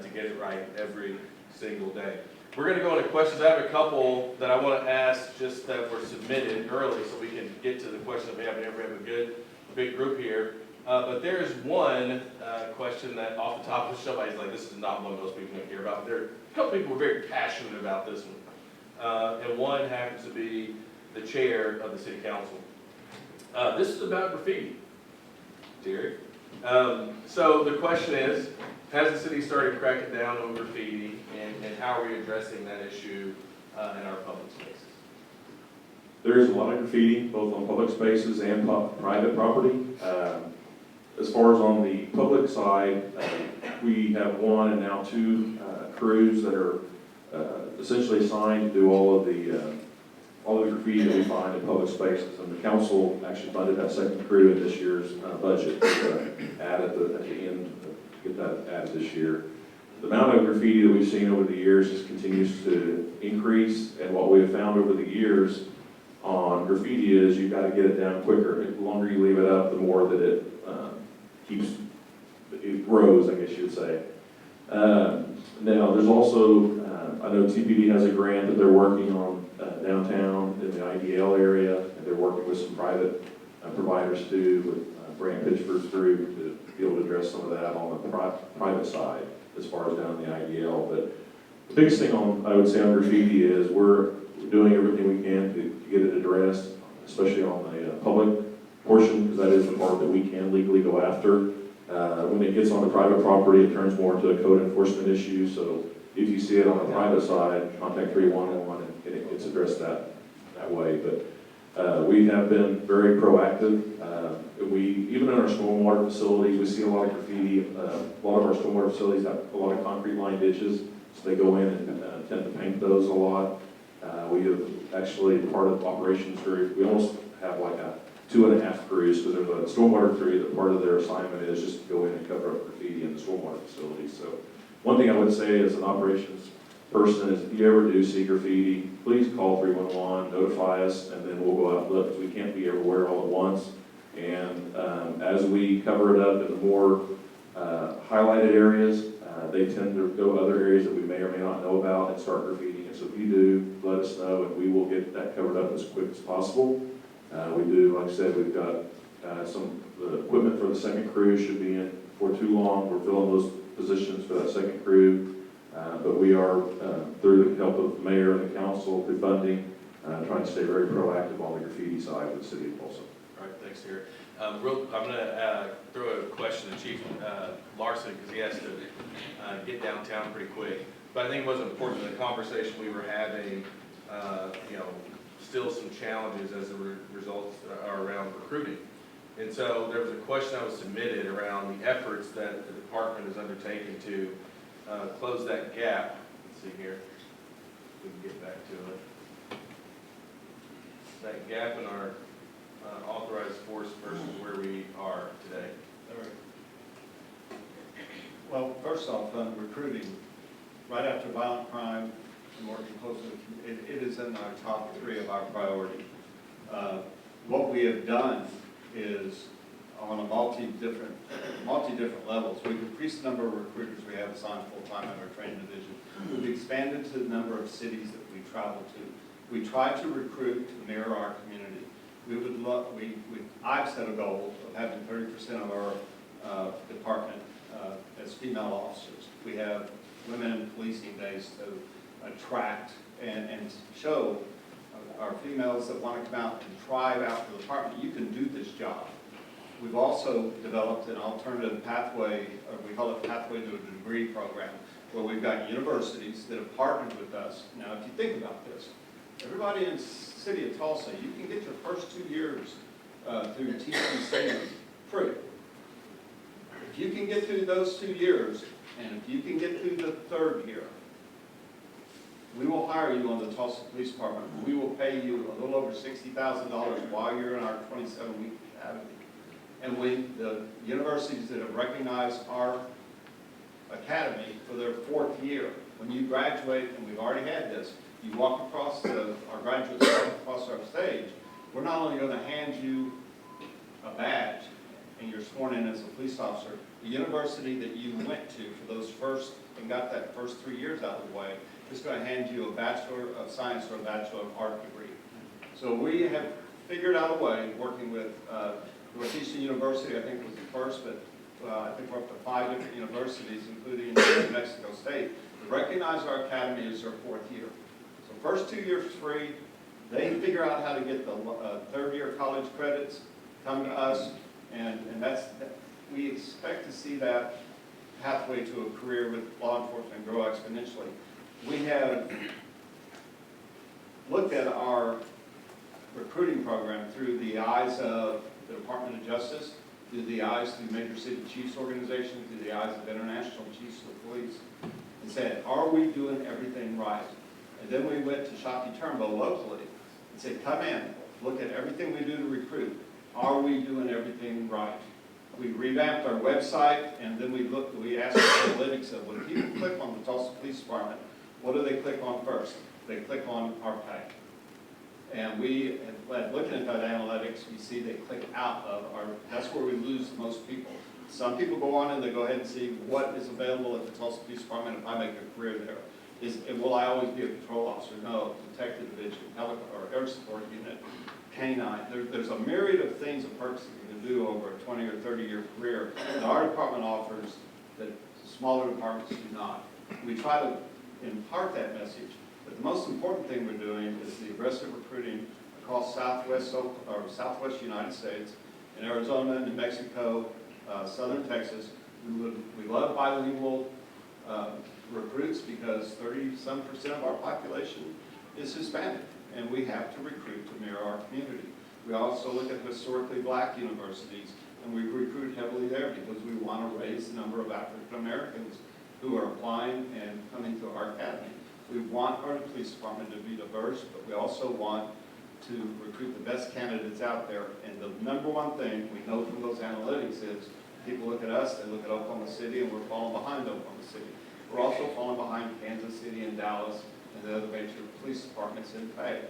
to get it right every single day. We're gonna go into questions. I have a couple that I wanna ask just that were submitted early so we can get to the questions we have. We have a good, big group here. But there is one question that off the top of somebody's like, this is not one most people care about. There are a couple people who are very passionate about this one. And one happens to be the chair of the city council. This is about graffiti, Jerry. So the question is, has the city started cracking down on graffiti, and how are we addressing that issue in our public spaces? There is a lot of graffiti, both on public spaces and private property. As far as on the public side, we have one and now two crews that are essentially assigned to do all of the graffiti that we find in public spaces. And the council actually funded that second crew in this year's budget, add at the end, get that added this year. The amount of graffiti that we've seen over the years just continues to increase, and what we have found over the years on graffiti is you've got to get it down quicker. The longer you leave it up, the more that it grows, I guess you'd say. Now, there's also, I know TPD has a grant that they're working on downtown in the IDL area, and they're working with some private providers too, with Brand Pitchford's group to be able to address some of that on the private side as far as down in the IDL. But the biggest thing I would say on graffiti is we're doing everything we can to get it addressed, especially on the public portion, because that is the part that we can legally go after. When it gets on the private property, it turns more into a code enforcement issue. So if you see it on the private side, contact 311 and it gets addressed that way. But we have been very proactive. Even in our stormwater facilities, we see a lot of graffiti. A lot of our stormwater facilities have a lot of concrete lined ditches, so they go in and tend to paint those a lot. We have actually, part of the operations group, we almost have like a 2.5 crews, because there's a stormwater crew that part of their assignment is just to go in and cover up graffiti in the stormwater facilities. So one thing I would say as an operations person is if you ever do see graffiti, please call 311, notify us, and then we'll go out and look, because we can't be everywhere all at once. And as we cover it up in the more highlighted areas, they tend to go other areas that we may or may not know about and start graffitiing. And so if you do, let us know, and we will get that covered up as quick as possible. We do, like I said, we've got the equipment for the second crew should be in before too long. We're filling those positions for that second crew. But we are, through the help of the mayor and the council, through funding, trying to stay very proactive on the graffiti side of the city of Tulsa. All right, thanks, Terry. I'm going to throw a question to Chief Larson, because he has to get downtown pretty quick. But I think it was important in the conversation we were having, still some challenges as a result are around recruiting. And so there was a question that was submitted around the efforts that the department is undertaking to close that gap. Let's see here, if we can get back to it. That gap in our authorized force versus where we are today. Well, first off, on recruiting, right after violent crime and working closely, it is in our top 3 of our priority. What we have done is on a multi-different levels. We've increased the number of recruiters we have assigned full-time in our training division. We've expanded to the number of cities that we travel to. We try to recruit to mirror our community. I've set a goal of having 30% of our department as female officers. We have women in policing days to attract and show our females that want to come out and thrive out for the department. You can do this job. We've also developed an alternative pathway, or we call it Pathway to a Degree program, where we've got universities that have partnered with us. Now, if you think about this, everybody in the city of Tulsa, you can get your first 2 years through TCC free. If you can get through those 2 years, and if you can get through the 3rd year, we will hire you on the Tulsa Police Department. We will pay you a little over $60,000 while you're in our 27-week academy. And when the universities that have recognized our academy for their 4th year, when you graduate, and we've already had this, you walk across our graduates walk across our stage, we're not only going to hand you a badge and you're sworn in as a police officer, the university that you went to for those first, and got that first 3 years out of the way, is going to hand you a Bachelor of Science or a Bachelor of Art degree. So we have figured out a way, working with Northeastern University, I think was the first, but I think we're up to 5 different universities, including New Mexico State, to recognize our academy as their 4th year. So first 2 years free, they figure out how to get the 3rd year college credits, come to us, and we expect to see that pathway to a career with law enforcement grow exponentially. We have looked at our recruiting program through the eyes of the Department of Justice, through the eyes of the Major City Chiefs Organization, through the eyes of International Chiefs of Police, and said, are we doing everything right? And then we went to Shakti Turnbull locally and said, come in, look at everything we do to recruit. Are we doing everything right? We revamped our website, and then we asked the analytics of when people click on the Tulsa Police Department, what do they click on first? They click on our pay. And we, looking at that analytics, we see they click out of our, that's where we lose the most people. Some people go on and they go ahead and see what is available at the Tulsa Police Department if I make a career there. Will I always be a patrol officer? No, detective division, or air support unit, canine. There's a myriad of things and perks that you can do over a 20 or 30 year career that our department offers that smaller departments do not. We try to impart that message. But the most important thing we're doing is the aggressive recruiting across Southwest United States, in Arizona, New Mexico, Southern Texas. We love bilingual recruits because 30-some% of our population is Hispanic, and we have to recruit to mirror our community. We also look at historically black universities, and we recruit heavily there because we want to raise the number of African Americans who are applying and coming to our academy. We want our police department to be diverse, but we also want to recruit the best candidates out there. And the number one thing we know from those analytics is people look at us, they look at Oklahoma City, and we're falling behind Oklahoma City. We're also falling behind Kansas City and Dallas and the other major police departments in pay.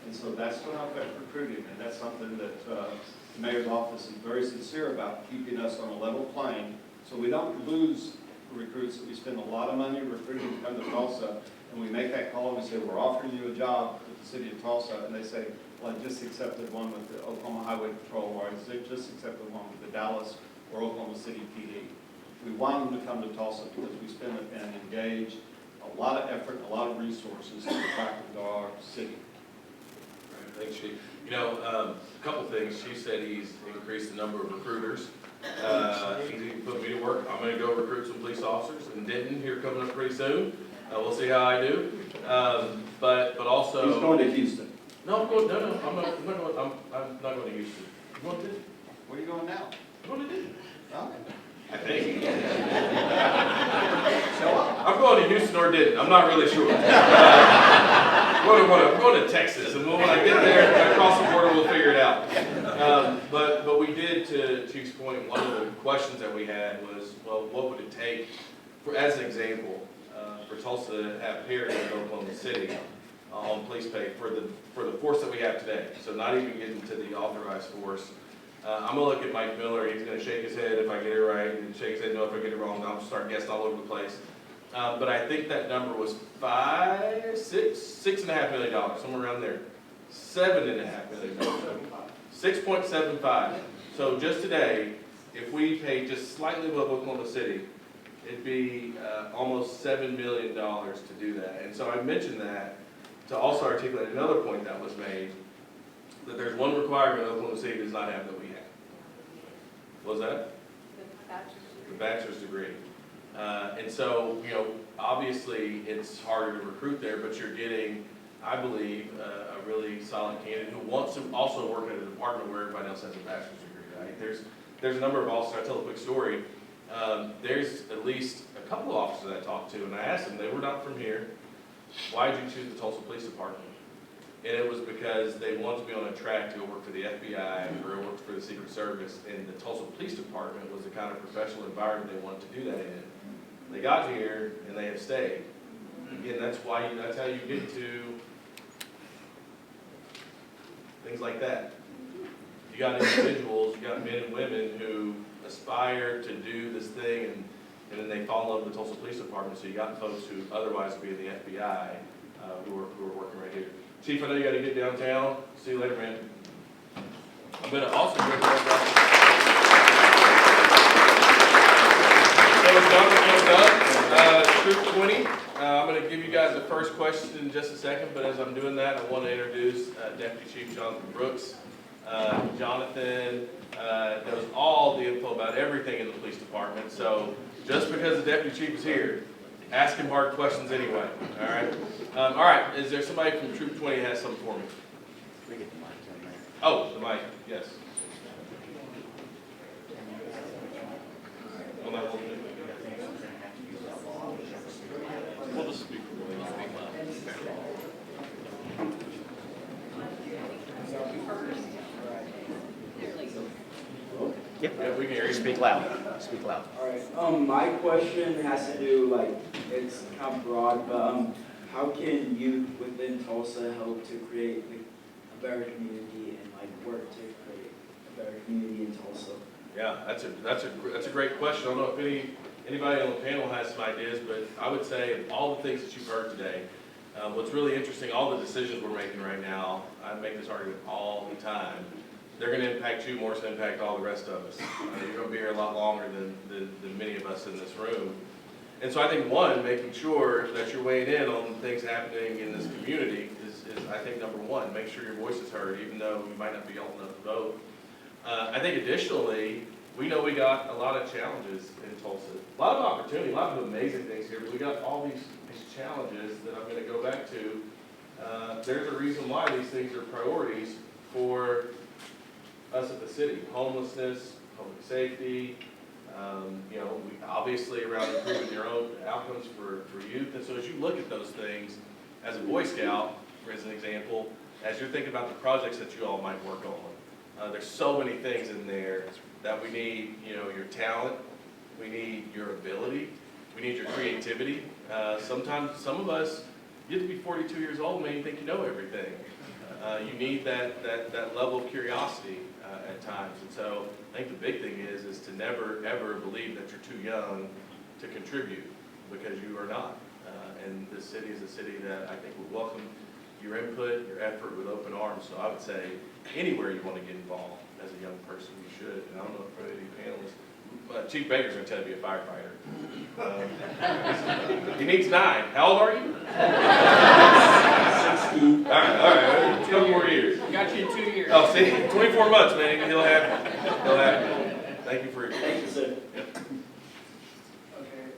And so that's going to affect recruiting, and that's something that the mayor's office is very sincere about, keeping us on a level plane so we don't lose recruits that we spend a lot of money recruiting to come to Tulsa, and we make that call and we say, we're offering you a job with the city of Tulsa, and they say, well, I just accepted one with the Oklahoma Highway Patrol, or I just accepted one with the Dallas or Oklahoma City PD. We want them to come to Tulsa because we spend and engage a lot of effort and a lot of resources to attract them to our city. Thanks, Chief. You know, a couple things. Chief said he's increased the number of recruiters. He put me to work. I'm going to go recruit some police officers in Denton here coming up pretty soon. We'll see how I do. But also. He's going to Houston. No, I'm going. No, I'm not going to Houston. You going to Denton? Where are you going now? I'm going to Denton. Oh. I think. Show up. I'm going to Houston or Denton. I'm not really sure. I'm going to Texas, and when I get there, across the border, we'll figure it out. But we did, to Chief's point, one of the questions that we had was, well, what would it take, as an example, for Tulsa to have parity in Oklahoma City on police pay for the force that we have today? So not even getting to the authorized force. I'm going to look at Mike Miller. He's going to shake his head if I get it right, and shake his head no if I get it wrong. I'll start guessing all over the place. But I think that number was $6.5 million, somewhere around there. $7.5 million. 6.75. So just today, if we pay just slightly above Oklahoma City, it'd be almost $7 million to do that. And so I mentioned that to also articulate another point that was made, that there's one requirement Oklahoma City does not have that we have. What was that? The bachelor's degree. And so, you know, obviously it's harder to recruit there, but you're getting, I believe, a really solid candidate who wants to also work in a department where everybody else has a bachelor's degree, right? There's a number of officers. I tell a quick story. There's at least a couple of officers I talked to, and I asked them, they were not from here, why did you choose the Tulsa Police Department? And it was because they wanted to be on a track to go work for the FBI or work for the Secret Service, and the Tulsa Police Department was the kind of professional environment they wanted to do that in. They got here, and they have stayed. Again, that's how you get to things like that. You got individuals, you got men and women who aspire to do this thing, and then they fall in love with the Tulsa Police Department. So you got folks who otherwise would be in the FBI who are working right here. Chief, I know you got to get downtown. See you later, man. I'm going to also bring Troop 20. I'm going to give you guys the first question in just a second, but as I'm doing that, I want to introduce Deputy Chief Jonathan Brooks. Jonathan knows all the info about everything in the police department, so just because the Deputy Chief is here, ask him hard questions anyway, all right? All right, is there somebody from Troop 20 that has something for me? Oh, the mic, yes. Hold on, hold on. We'll just speak. Yeah, we can hear you. Speak loud. Speak loud. All right. My question has to do, like, it's kind of broad, but how can youth within Tulsa help to create a better community and like work to create a better community in Tulsa? Yeah, that's a great question. I don't know if anybody on the panel has some ideas, but I would say of all the things that you've heard today, what's really interesting, all the decisions we're making right now, I make this argument all the time. They're going to impact you more than impact all the rest of us. You're going to be here a lot longer than many of us in this room. And so I think, one, making sure that you're weighing in on things happening in this community is I think, number one. Make sure your voice is heard, even though you might not be old enough to vote. I think, additionally, we know we got a lot of challenges in Tulsa. A lot of opportunity, a lot of amazing things here, but we got all these challenges that I'm going to go back to. There's a reason why these things are priorities for us at the city. Homelessness, public safety, obviously around improving your own outcomes for youth. And so as you look at those things, as a Boy Scout, for as an example, as you're thinking about the projects that you all might work on, there's so many things in there that we need, your talent, we need your ability, we need your creativity. Sometimes, some of us, you get to be 42 years old, man, you think you know everything. You need that level of curiosity at times. And so I think the big thing is to never, ever believe that you're too young to contribute, because you are not. And this city is a city that I think will welcome your input, your effort with open arms. So I would say anywhere you want to get involved as a young person, you should. And I don't know if any panelists, Chief Baker's going to tell you to be a firefighter. He needs 9. How old are you? 16. All right. A couple more years. Got you in 2 years. Oh, see, 24 months, man. He'll have it. Thank you for your Thank you, sir. Yep. Okay.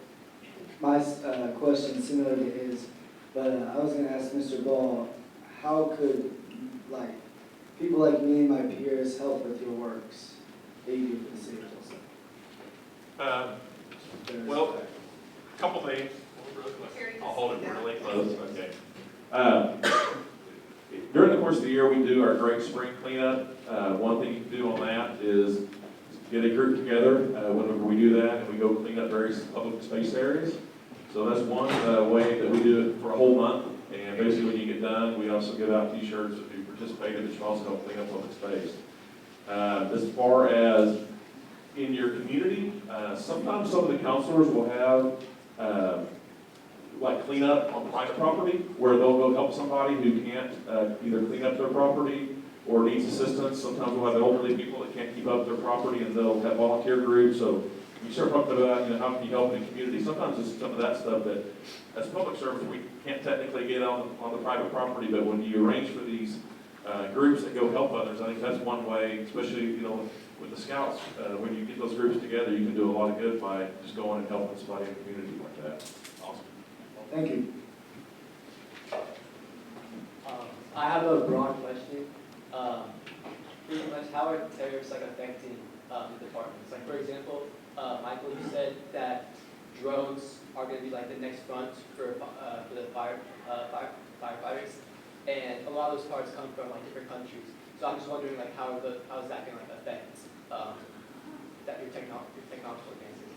My question similar to his, but I was going to ask Mr. Ball, how could people like me and my peers help with your works that you do for the city of Tulsa? Well, a couple things. I'll hold it really close. Okay. During the course of the year, we do our great spring cleanup. One thing you can do on that is get a group together whenever we do that, and we go clean up various public space areas. So that's one way that we do it for a whole month. And basically, when you get done, we also give out T-shirts if you participated that you also help clean up public space. As far as in your community, sometimes some of the counselors will have clean up on private property, where they'll go help somebody who can't either clean up their property or needs assistance. Sometimes we'll have elderly people that can't keep up their property, and they'll have volunteer groups. So you start talking about, how can you help in the community? Sometimes it's some of that stuff that, as public service, we can't technically get on the private property, but when you arrange for these groups that go help others, I think that's one way, especially, with the scouts, when you get those groups together, you can do a lot of good by just going and helping somebody in the community like that. Awesome. Thank you. I have a broad question. Pretty much, how are tariffs affecting the departments? For example, Michael, you said that drones are going to be the next front for the firefighters, and a lot of those parts come from different countries. So I'm just wondering how is that going to affect that your technological advances?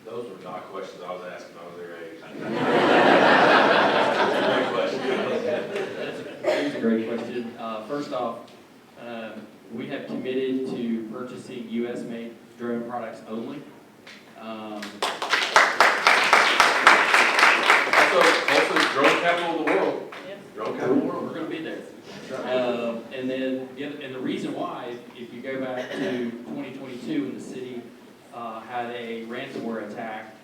Those were not questions I was asking, I was their age. Great question. Here's a great question. First off, we have committed to purchasing US-made drone products only. Also, drone capital of the world. Drone capital of the world. We're going to be there. And then, and the reason why, if you go back to 2022 when the city had a ransomware attack,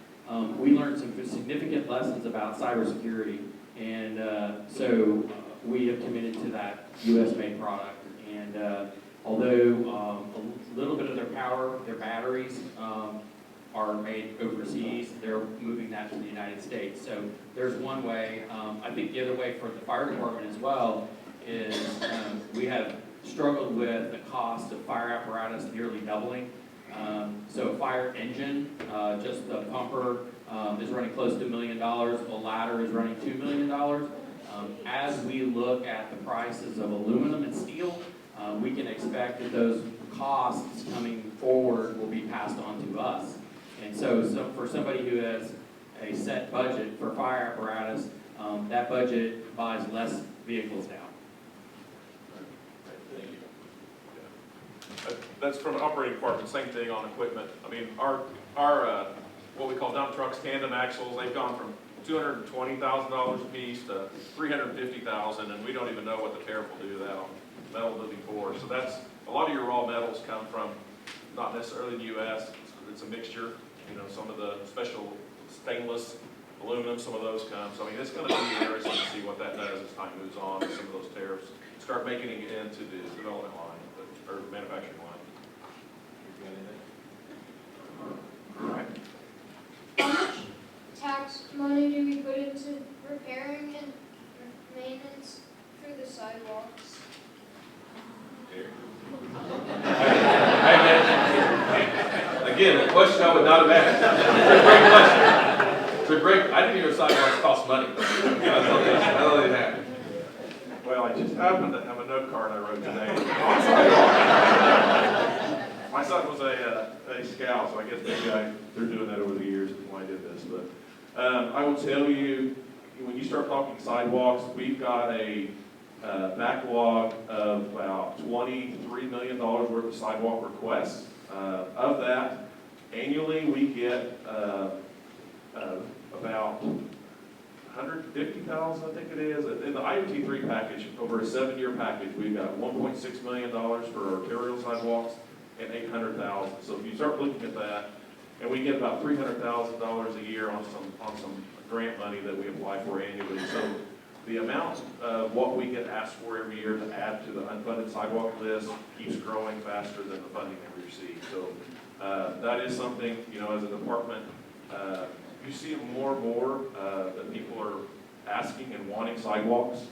we learned some significant lessons about cybersecurity. And so we have committed to that US-made product. And although a little bit of their power, their batteries, are made overseas, they're moving that to the United States. So there's one way. I think the other way for the fire department as well is we have struggled with the cost of fire apparatus nearly doubling. So a fire engine, just the pumper, is running close to $1 million. A ladder is running $2 million. As we look at the prices of aluminum and steel, we can expect that those costs coming forward will be passed on to us. And so for somebody who has a set budget for fire apparatus, that budget buys less vehicles now. Thank you. That's from the operating department, same thing on equipment. I mean, our what we call dump trucks, tandem axles, they've gone from $220,000 a piece to $350,000, and we don't even know what the tariff will do to that on metal moving forward. So that's, a lot of your raw metals come from not necessarily the U.S., it's a mixture. You know, some of the special stainless, aluminum, some of those come. So I mean, it's going to be interesting to see what that does as time moves on, and some of those tariffs start making it into the development line, or manufacturing line. All right. How much tax money do we put into repairing and maintenance for the sidewalks? Again, a question I would not have asked. It's a great question. It's a great, I didn't even know sidewalks cost money. I thought it happened. Well, I just happened to have a note card I wrote today. My son was a scout, so I guess maybe they're doing that over the years, that's why I did this. But I will tell you, when you start talking sidewalks, we've got a backlog of about $23 million worth of sidewalk requests. Of that, annually we get about $150,000, I think it is. In the IoT3 package, over a 7-year package, we've got $1.6 million for arterial sidewalks and $800,000. So if you start looking at that, and we get about $300,000 a year on some grant money that we apply for annually. So the amount of what we get asked for every year to add to the unfunded sidewalk list keeps growing faster than the funding that we receive. So that is something, you know, as a department, you see more and more that people are asking and wanting sidewalks,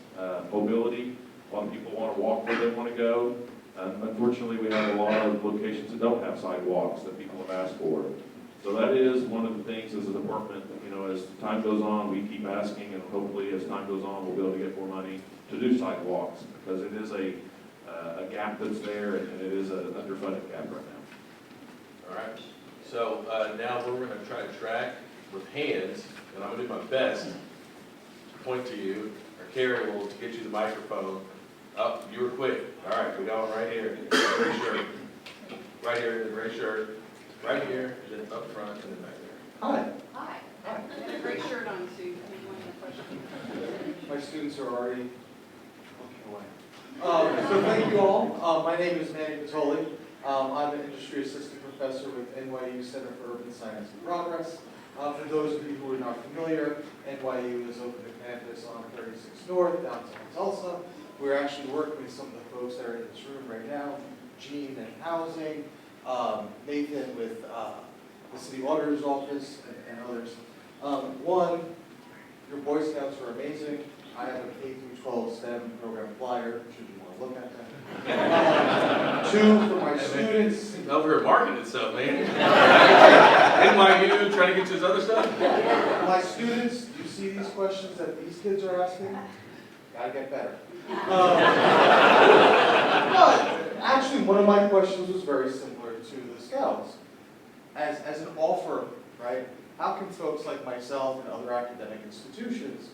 mobility. A lot of people want to walk where they want to go. Unfortunately, we have a lot of locations that don't have sidewalks that people have asked for. So that is one of the things as a department, you know, as time goes on, we keep asking, and hopefully as time goes on, we'll be able to get more money to do sidewalks, because it is a gap that's there, and it is an underfunded gap right now. All right. So now we're going to try to track with hands, and I'm going to do my best to point to you, or Carrie will get you the microphone. Oh, you were quick. All right, we got one right here. Gray shirt. Right here, the gray shirt. Right here, and then up front, and then back there. Hi, Hi. I got a great shirt on, so you can make one more question. my students are already walking away. So thank you all. My name is Manny Patoli. I'm an industry assistant professor with NYU Center for Urban Science and Progress. For those of you who are not familiar, NYU has opened a campus on 36 North, downtown Tulsa. We're actually working with some of the folks that are in this room right now, Gene in housing, Nathan with the city auditor's office, and others. One, your Boy Scouts are amazing. I have a K-12 STEM program flyer, should you want to look at that. Two, for my students. Over here marketing stuff, man. NYU trying to get you his other stuff. My students, you see these questions that these kids are asking? Gotta get better. But actually, one of my questions was very similar to the Scouts. As an offer right? How can folks like myself and other academic institutions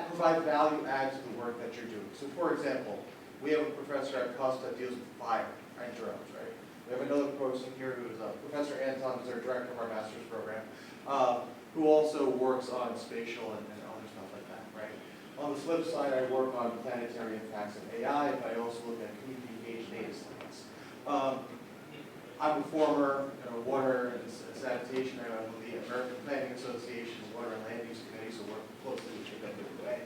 provide value add to the work that you're doing? So for example, we have a professor at Costa that deals with fire and drones, right? We have another person here who is Professor Anton, who's our director of our master's program, who also works on spatial and other stuff like that, right? On the flip side, I work on planetary impacts of AI, and I also look at community engaged data science. I'm a former water and sanitation member of the American Planning Association's Water and Land Use Committee, so work closely with you every day.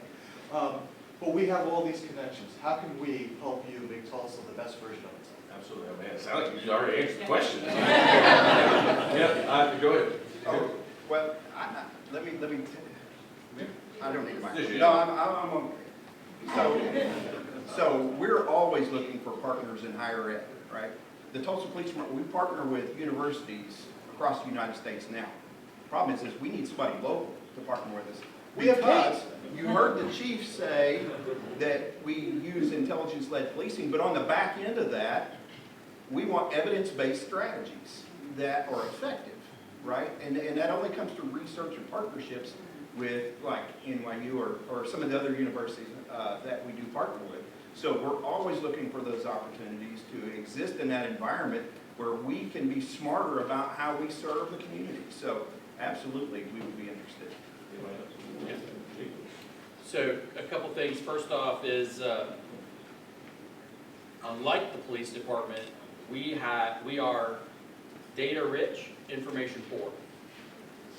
But we have all these connections. How can we help you make Tulsa the best version of itself? Absolutely, man. It sounds like you already answered the question. Yeah, go ahead. Oh, well, let me, I don't need a Yes, microphone. you No, I'm okay. So we're always looking for partners in higher ed, right? The Tulsa Police Department, we partner with universities across the United States now. Problem is we need somebody local to partner with us. Because you heard the chief say that we use intelligence-led policing, but on the back end of that, we want evidence-based strategies that are effective, right? And that only comes through research and partnerships with like NYU or some of the other universities that we do partner with. So we're always looking for those opportunities to exist in that environment where we can be smarter about how we serve the community. So absolutely, we would be interested. So a couple things. First off is, unlike the police department, we are data rich, information poor.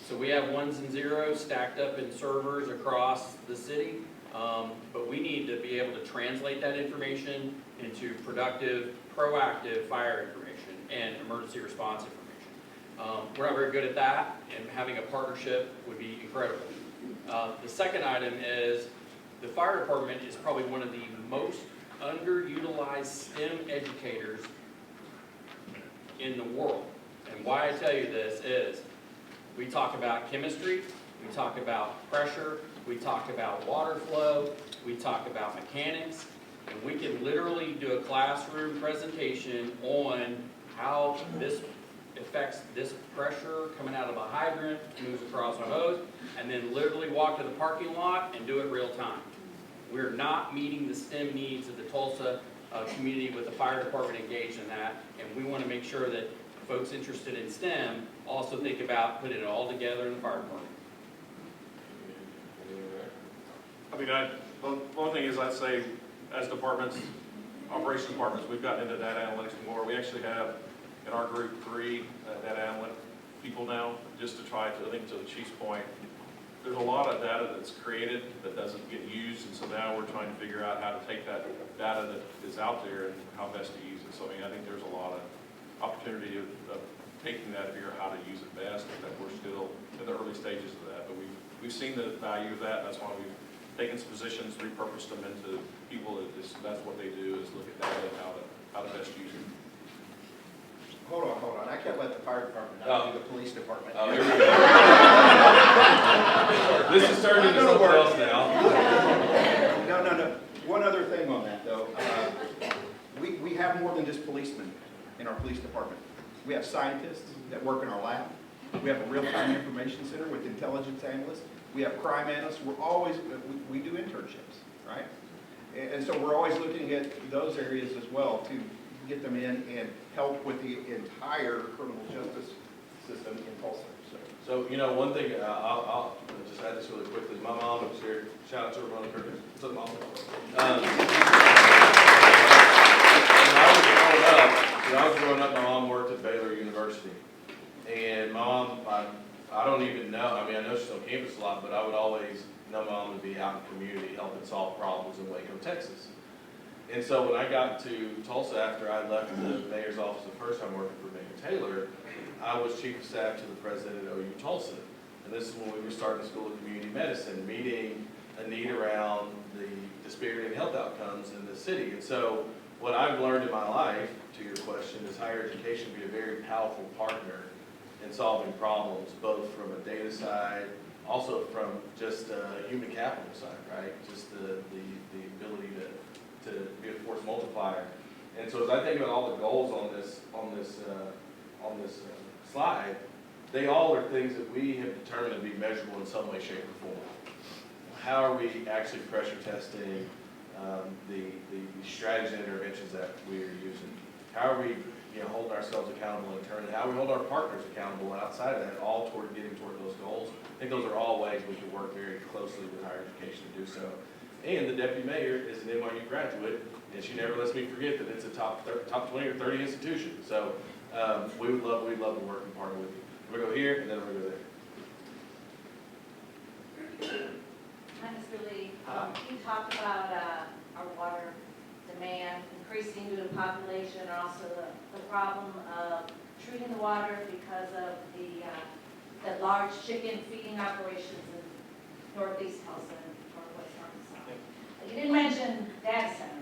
So we have ones and zeros stacked up in servers across the city, but we need to be able to translate that information into productive, proactive fire information and emergency response information. We're not very good at that, and having a partnership would be incredible. The second item is the fire department is probably one of the most underutilized STEM educators in the world. And why I tell you this is we talk about chemistry, we talk about pressure, we talk about water flow, we talk about mechanics, and we can literally do a classroom presentation on how this affects this pressure coming out of a hydrant, moves across a hose, and then literally walk to the parking lot and do it real time. We're not meeting the STEM needs of the Tulsa community with the fire department engaged in that, and we want to make sure that folks interested in STEM also think about putting it all together in the fire department. I mean, one thing is I'd say as departments, operations departments, we've gotten into data analytics more. We actually have in our group 3 data analytic people now, just to try to, I think to the chief's point, there's a lot of data that's created that doesn't get used, and so now we're trying to figure out how to take that data that is out there and how best to use it. So I mean, I think there's a lot of opportunity of taking that, figure out how to use it best, and that we're still in the early stages of that. But we've seen the value of that. That's why we've taken some positions, repurposed them into people that that's what they do, is look at data and how to best use it. Hold on. I can't let the fire department know the police department. Oh, here we go. This is turning into something else now. No. One other thing on that, though. We have more than just policemen in our police department. We have scientists that work in our lab. We have a real-time information center with intelligence analysts. We have crime analysts. We do internships, right? And so we're always looking at those areas as well to get them in and help with the entire criminal justice system in Tulsa. So, one thing, I'll just add this really quickly. My mom was here. Shout out to Ramona Curtis. What's up, Mom? When I was growing up, my mom worked at Baylor University. And my mom, I don't even know, I know she's on campus a lot, but I would always know my mom would be out in the community helping solve problems in Waco, Texas. And so when I got to Tulsa after I left the mayor's office the first time working for Mayor Taylor, I was chief of staff to the president at OU Tulsa. And this is when we were starting the School of Community Medicine, meeting a need around the disparity in health outcomes in the city. And so what I've learned in my life, to your question, is higher education can be a very powerful partner in solving problems, both from a data side, also from just a human capital side, right? Just the ability to be a force multiplier. And so as I think about all the goals on this slide, they all are things that we have determined to be measurable in some way, shape, or form. How are we actually pressure testing the strategies and interventions that we are using? How are we holding ourselves accountable internally? How are we holding our partners accountable outside of that, all toward getting toward those goals? I think those are all ways we can work very closely with higher education to do so. And the deputy mayor is an NYU graduate, and she never lets me forget that it's a top 20 or 30 institution. So we would love to work and partner with you. We're gonna go here, and then we're gonna go there. Hi, Mr. Lee. You talked about our water demand increasing due to population, and also the problem of treating the water because of the large chicken feeding operations in northeast Tulsa and northwest Arkansas. You didn't mention data centers.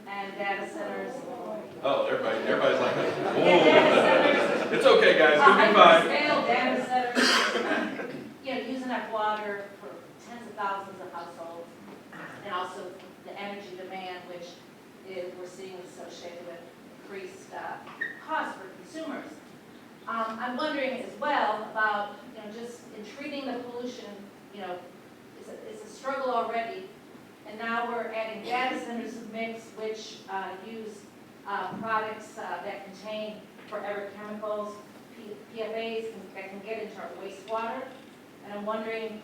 And data centers. Oh, everybody's like, whoa. Yeah, data centers. It's okay, guys, it'll be fine. Hyperscale data centers, using up water for tens of thousands of households, and also the energy demand, which we're seeing associated with increased costs for consumers. I'm wondering as well about, just in treating the pollution, it's a struggle already, and now we're adding data centers to the mix, which use products that contain forever chemicals, PFAS that can get into our wastewater. And I'm wondering,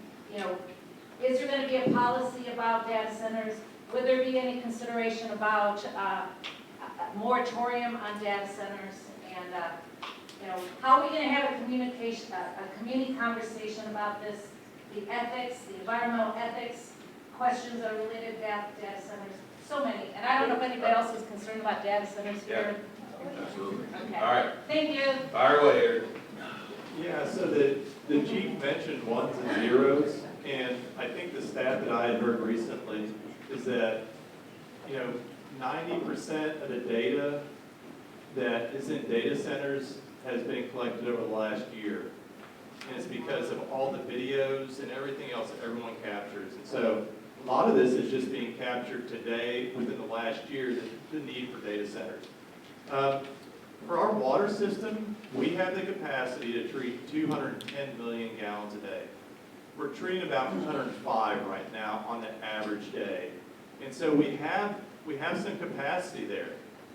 is there going to be a policy about data centers? Would there be any consideration about a moratorium on data centers? And how are we going to have a community conversation about this? The ethics, the environmental ethics questions that are related to data centers. So many. And I don't know if anybody else is concerned about data centers here. Absolutely. Okay. All right. Thank you. Fire away, Eric. Yeah, so the chief mentioned ones and zeros, and I think the stat that I had heard recently is that, 90% of the data that is in data centers has been collected over the last year. And it's because of all the videos and everything else that everyone captures. And so a lot of this is just being captured today within the last year, the need for data centers. For our water system, we have the capacity to treat 210 million gallons a day. We're treating about 205 right now on the average day. And so we have some capacity there.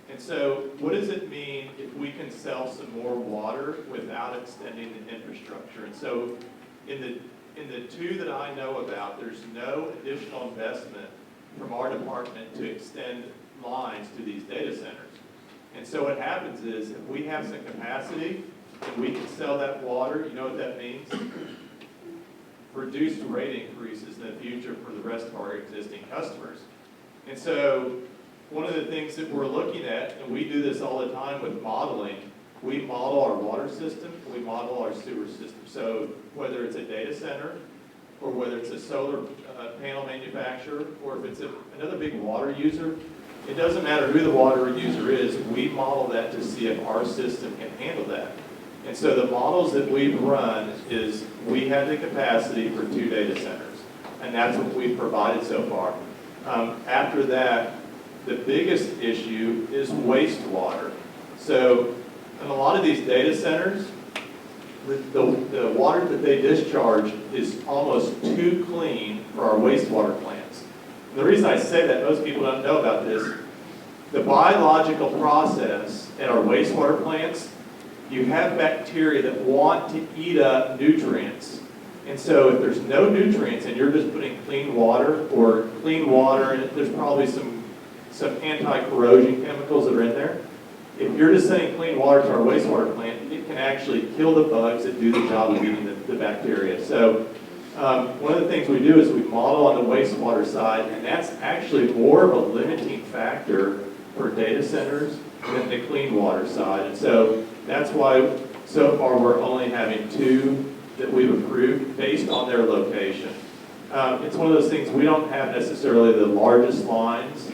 And so what does it mean if we can sell some more water without extending the infrastructure? And so in the two that I know about, there's no additional investment from our department to extend lines to these data centers. And so what happens is, if we have some capacity and we can sell that water, you know what that means? Reduced rate increases in the future for the rest of our existing customers. And so one of the things that we're looking at, and we do this all the time with modeling, we model our water system, we model our sewer system. So whether it's a data center, or whether it's a solar panel manufacturer, or if it's another big water user, it doesn't matter who the water user is, we model that to see if our system can handle that. And so the models that we've run is we have the capacity for 2 data centers, and that's what we've provided so far. After that, the biggest issue is wastewater. So in a lot of these data centers, the water that they discharge is almost too clean for our wastewater plants. And the reason I say that, most people don't know about this, the biological process at our wastewater plants, you have bacteria that want to eat up nutrients. And so if there's no nutrients and you're just putting clean water, and there's probably some anti-corrosion chemicals that are in there, if you're just sending clean water to our wastewater plant, it can actually kill the bugs that do the job of eating the bacteria. So one of the things we do is we model on the wastewater side, and that's actually more of a limiting factor for data centers than the clean water side. And so that's why so far we're only having 2 that we've approved based on their location. It's one of those things, we don't have necessarily the largest lines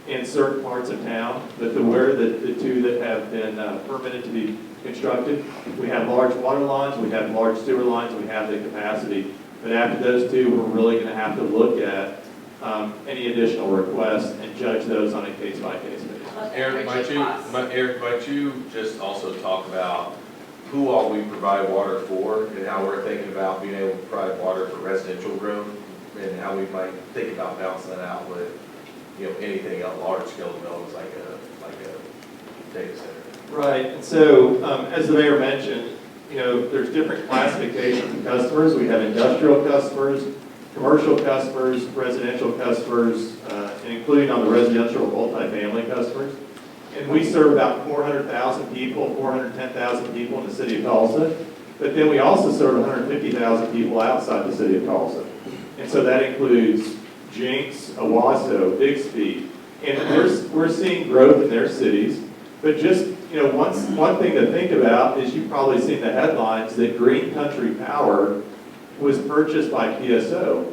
in certain parts of town, but where the 2 that have been permitted to be constructed, we have large water lines, we have large sewer lines, we have the capacity. But after those 2, we're really going to have to look at any additional requests and judge those on a case-by-case basis. Eric, might you just also talk about who all we provide water for and how we're thinking about being able to provide water for residential growth and how we might think about balancing that out with, anything else, large scale developments like a data center. Right, and so, as the mayor mentioned, there's different classifications of customers. We have industrial customers, commercial customers, residential customers, and including on the residential multifamily customers. And we serve about 400,000 people, 410,000 people in the city of Tulsa. But then we also serve 150,000 people outside the city of Tulsa. And so that includes Jinx, Owasso, Bixby. And we're seeing growth in their cities. But just, one thing to think about is you've probably seen the headlines that Green Country Power was purchased by PSO.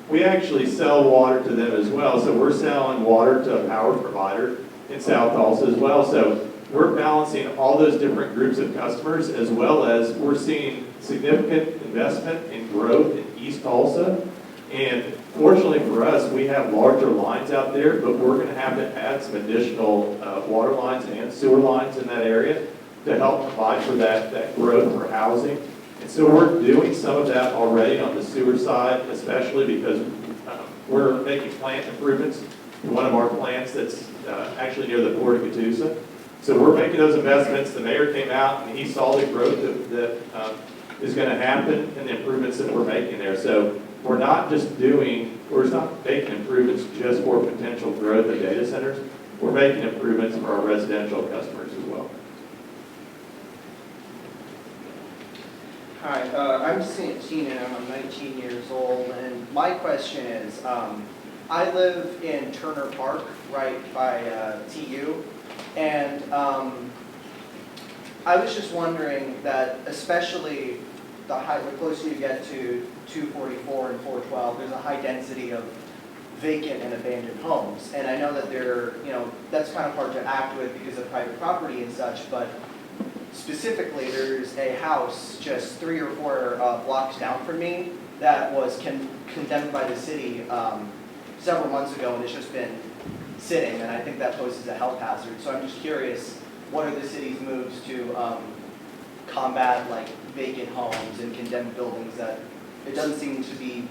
We actually sell water to them as well. So we're selling water to a power provider in South Tulsa as well. So we're balancing all those different groups of customers, as well as we're seeing significant investment and growth in East Tulsa. And fortunately for us, we have larger lines out there, but we're going to have to add some additional water lines and sewer lines in that area to help provide for that growth for housing. And so we're doing some of that already on the sewer side, especially because we're making plant improvements in one of our plants that's actually near the port of Tulsa. So we're making those investments. The mayor came out and he saw the growth that is going to happen and the improvements that we're making there. So we're not making improvements just for potential growth of data centers. We're making improvements for our residential customers as well. Hi, I'm Santino, I'm 19 years old, and my question is, I live in Turner Park, right by TU, and I was just wondering that, especially the closer you get to 244 and 412, there's a high density of vacant and abandoned homes, and I know that that's kind of hard to act with because of private property and such, but specifically, there's a house just 3 or 4 blocks down from me that was condemned by the city several months ago, and it's just been sitting, and I think that poses a health hazard. So I'm just curious, what are the city's moves to combat vacant homes and condemned buildings that it doesn't seem to be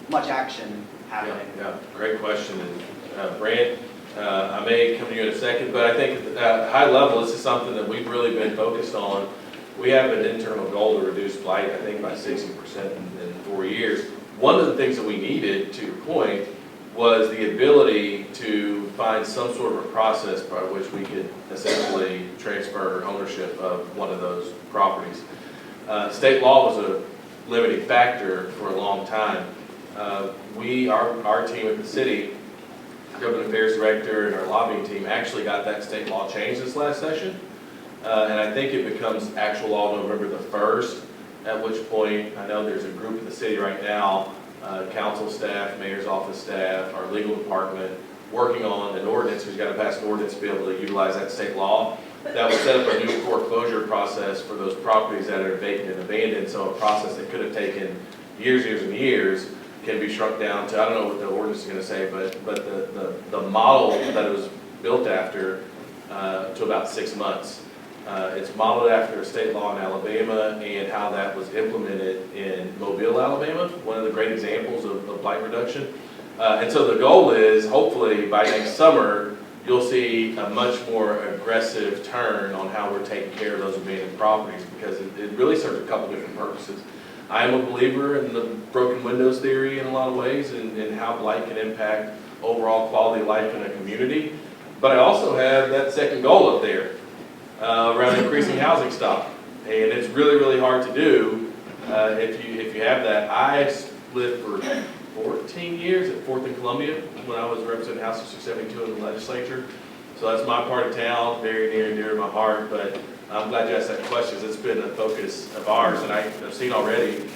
much action happening? Yeah, great question. And Brant, I may come to you in a second, but I think at high level, this is something that we've really been focused on. We have an internal goal to reduce blight, I think, by 60% in 4 years. One of the things that we needed, to your point, was the ability to find some sort of a process by which we could essentially transfer ownership of one of those properties. State law was a limiting factor for a long time. Our team at the city, Government Affairs Director and our lobbying team actually got that state law changed this last session. And I think it becomes actual law November the 1st, at which point I know there's a group in the city right now, council staff, mayor's office staff, our legal department, working on an ordinance. We've got to pass an ordinance to be able to utilize that state law. That will set up a new foreclosure process for those properties that are vacant and abandoned. So a process that could have taken years and years can be shrunk down to, I don't know what the ordinance is going to say, but the model that it was built after to about 6 months. It's modeled after a state law in Alabama and how that was implemented in Mobile, Alabama, one of the great examples of blight reduction. And so the goal is, hopefully, by next summer, you'll see a much more aggressive turn on how we're taking care of those abandoned properties, because it really serves a couple different purposes. I am a believer in the broken windows theory in a lot of ways and how blight can impact overall quality of life in a community. But I also have that second goal up there around increasing housing stock. And it's really, really hard to do if you have that. I lived for 14 years at 4th and Columbia when I was representing House District 72 in the legislature. So that's my part of town, very near and dear to my heart. But I'm glad you asked that question. It's been a focus of ours, and I've seen already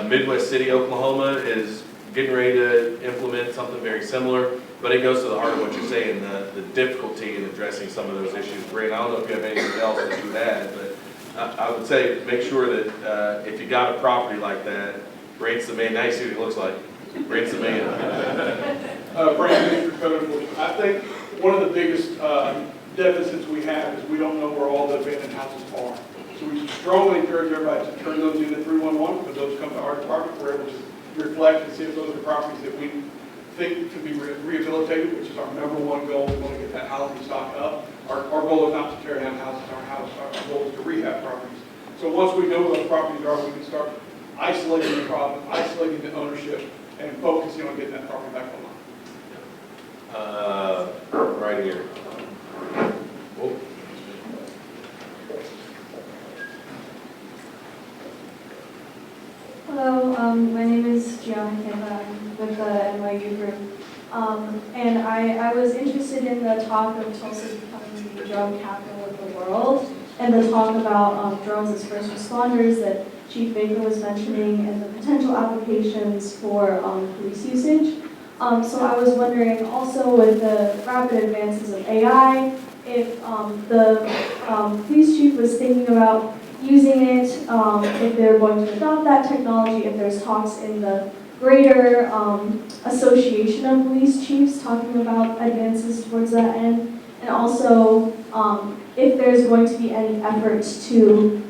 Midwest City, Oklahoma is getting ready to implement something very similar, but it goes to the heart of what you're saying, the difficulty in addressing some of those issues. Brent, I don't know if you have anything else that you would add, but I would say make sure that if you got a property like that, Brent's the man. Now you see what he looks like. Brent's the man. Brent, District Code Enforcement. I think one of the biggest deficits we have is we don't know where all the abandoned houses are. So we strongly encourage everybody to turn those into 311, because those come to our department. We're able to reflect and see if those are properties that we think can be rehabilitated, which is our #1 goal. We want to get that housing stock up. Our goal is not to tear down houses. Our goal is to rehab properties. So once we know where those properties are, we can start isolating the problem, isolating the ownership, and focusing on getting that property back online. Right here. Oh. Hello, my name is Gianna Kemba. I'm with the NYU group. And I was interested in the talk of Tulsa becoming the drone capital of the world, and the talk about drones as first responders that Chief Baker was mentioning, and the potential applications for police usage. So I was wondering also, with the rapid advances of AI, if the police chief was thinking about using it, if they're going to adopt that technology, if there's talks in the greater association of police chiefs talking about advances towards that end, and also if there's going to be any efforts to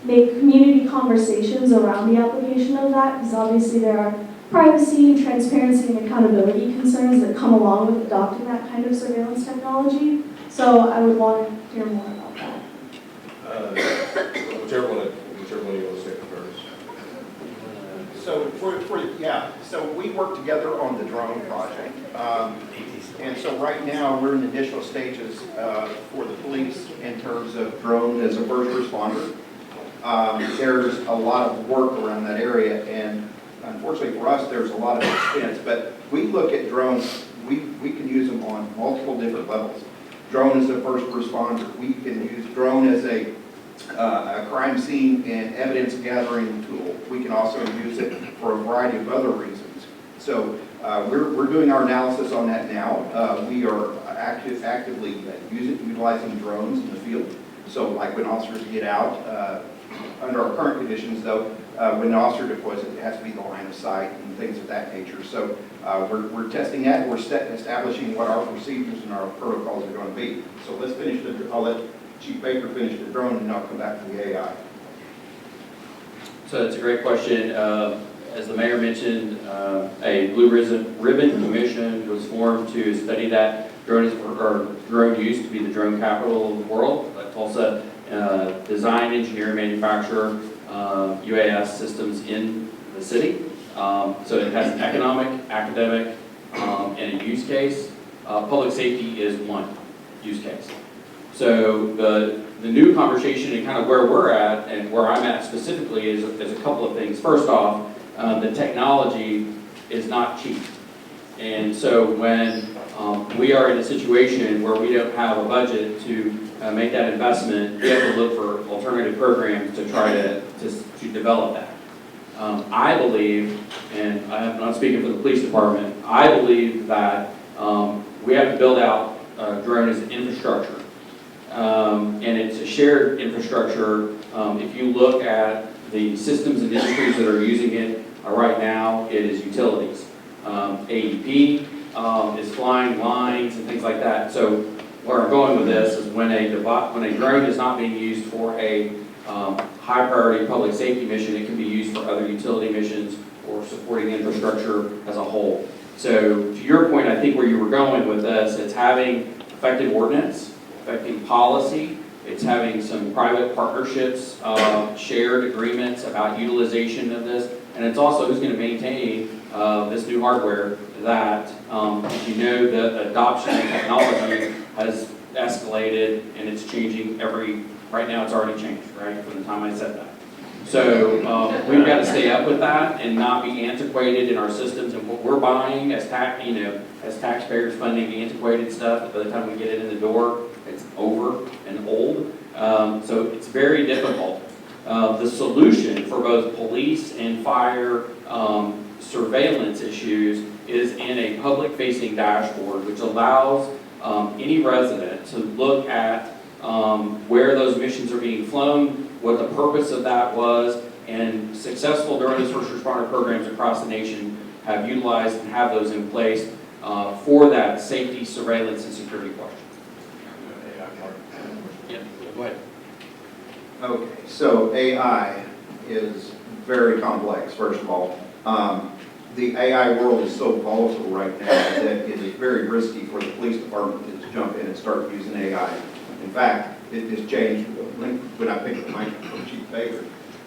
make community conversations around the application of that, because obviously there are privacy, transparency, and accountability concerns that come along with adopting that kind of surveillance technology. So I would want to hear more about that. Whichever one you want to say first. So so we work together on the drone project. And so right now, we're in initial stages for the police in terms of drone as a first responder. There's a lot of work around that area, and unfortunately for us, there's a lot of expense. But we look at drones, we can use them on multiple different levels. Drone as a first responder. We can use drone as a crime scene and evidence gathering tool. We can also use it for a variety of other reasons. So we're doing our analysis on that now. We are actively utilizing drones in the field. So like when officers get out, under our current conditions though, when an officer deploys it, it has to be the line of sight and things of that nature. So we're testing that. We're establishing what our procedures and our protocols are going to be. So let's finish I'll let Chief Baker finish the drone, and I'll come back to the AI. So it's a great question. As the mayor mentioned, a Blue Ribbon Commission was formed to study that. Drone used to be the drone capital of the world. Tulsa design, engineer, manufacturer UAS systems in the city. So it has an economic, academic, and a use case. Public safety is one use case. So the new conversation and kind of where we're at and where I'm at specifically is a couple of things. First off, the technology is not cheap. And so when we are in a situation where we don't have a budget to make that investment, we have to look for alternative programs to try to develop that. I believe, and I'm not speaking for the police department, I believe that we have to build out drone as an infrastructure. And it's a shared infrastructure. If you look at the systems and industries that are using it right now, it is utilities. AEP is flying lines and things like that. So where I'm going with this is when a drone is not being used for a high priority public safety mission, it can be used for other utility missions or supporting infrastructure as a whole. So to your point, I think where you were going with this, it's having effective ordinance, affecting policy, it's having some private partnerships, shared agreements about utilization of this, and it's also who's going to maintain this new hardware that, as you know, the adoption of technology has escalated and it's changing right now it's already changed, right, from the time I said that. So we've got to stay up with that and not be antiquated in our systems and what we're buying as taxpayers funding the antiquated stuff. By the time we get it in the door, it's over and old. So it's very difficult. The solution for both police and fire surveillance issues is in a public-facing dashboard, which allows any resident to look at where those missions are being flown, what the purpose of that was, and successful drone as first responder programs across the nation have utilized and have those in place for that safety, surveillance, and security question. Yeah, go ahead. Okay, so AI is very complex, first of all. The AI world is so volatile right now that it is very risky for the police department to jump in and start using AI. In fact, it has changed when I picked up my chief favorite.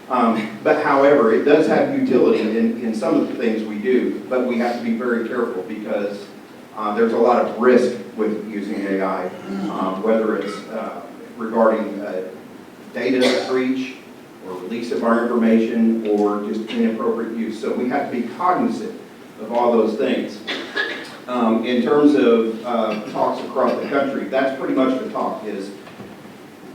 But however, it does have utility in some of the things we do, but we have to be very careful because there's a lot of risk with using AI, whether it's regarding data breach or release of our information or just inappropriate use. So we have to be cognizant of all those things. In terms of talks across the country, that's pretty much the talk is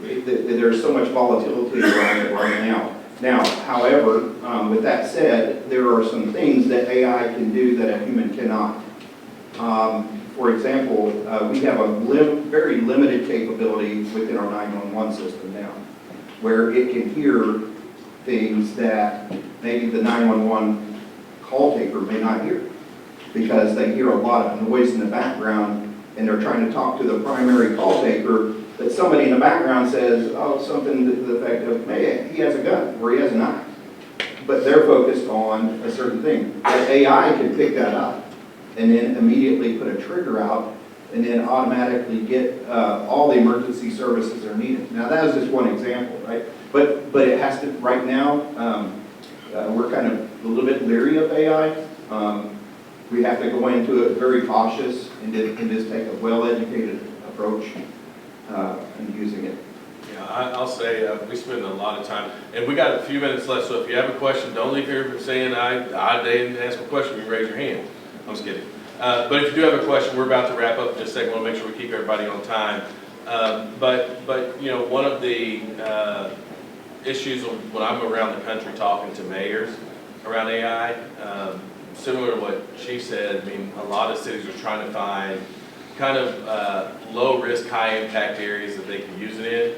there's so much volatility around it right now. Now, however, with that said, there are some things that AI can do that a human cannot. For example, we have a very limited capability within our 911 system now, where it can hear things that maybe the 911 call taker may not hear, because they hear a lot of noise in the background and they're trying to talk to the primary call taker, but somebody in the background says, oh, something to the effect of, hey, he has a gun or he has a knife. But they're focused on a certain thing. But AI can pick that up and then immediately put a trigger out and then automatically get all the emergency services that are needed. Now that was just one example, right? But it has to, right now, we're kind of a little bit leery of AI. We have to go into it very cautious and just take a well-educated approach in using it. Yeah, I'll say we spend a lot of time, and we got a few minutes left, so if you have a question, don't leave here saying I didn't ask a question, you raise your hand. I'm just kidding. But if you do have a question, we're about to wrap up in just a second. We'll make sure we keep everybody on time. But you know, one of the issues when I'm around the country talking to mayors around AI, similar to what she said, I mean, a lot of cities are trying to find kind of low risk, high impact areas that they can use it in.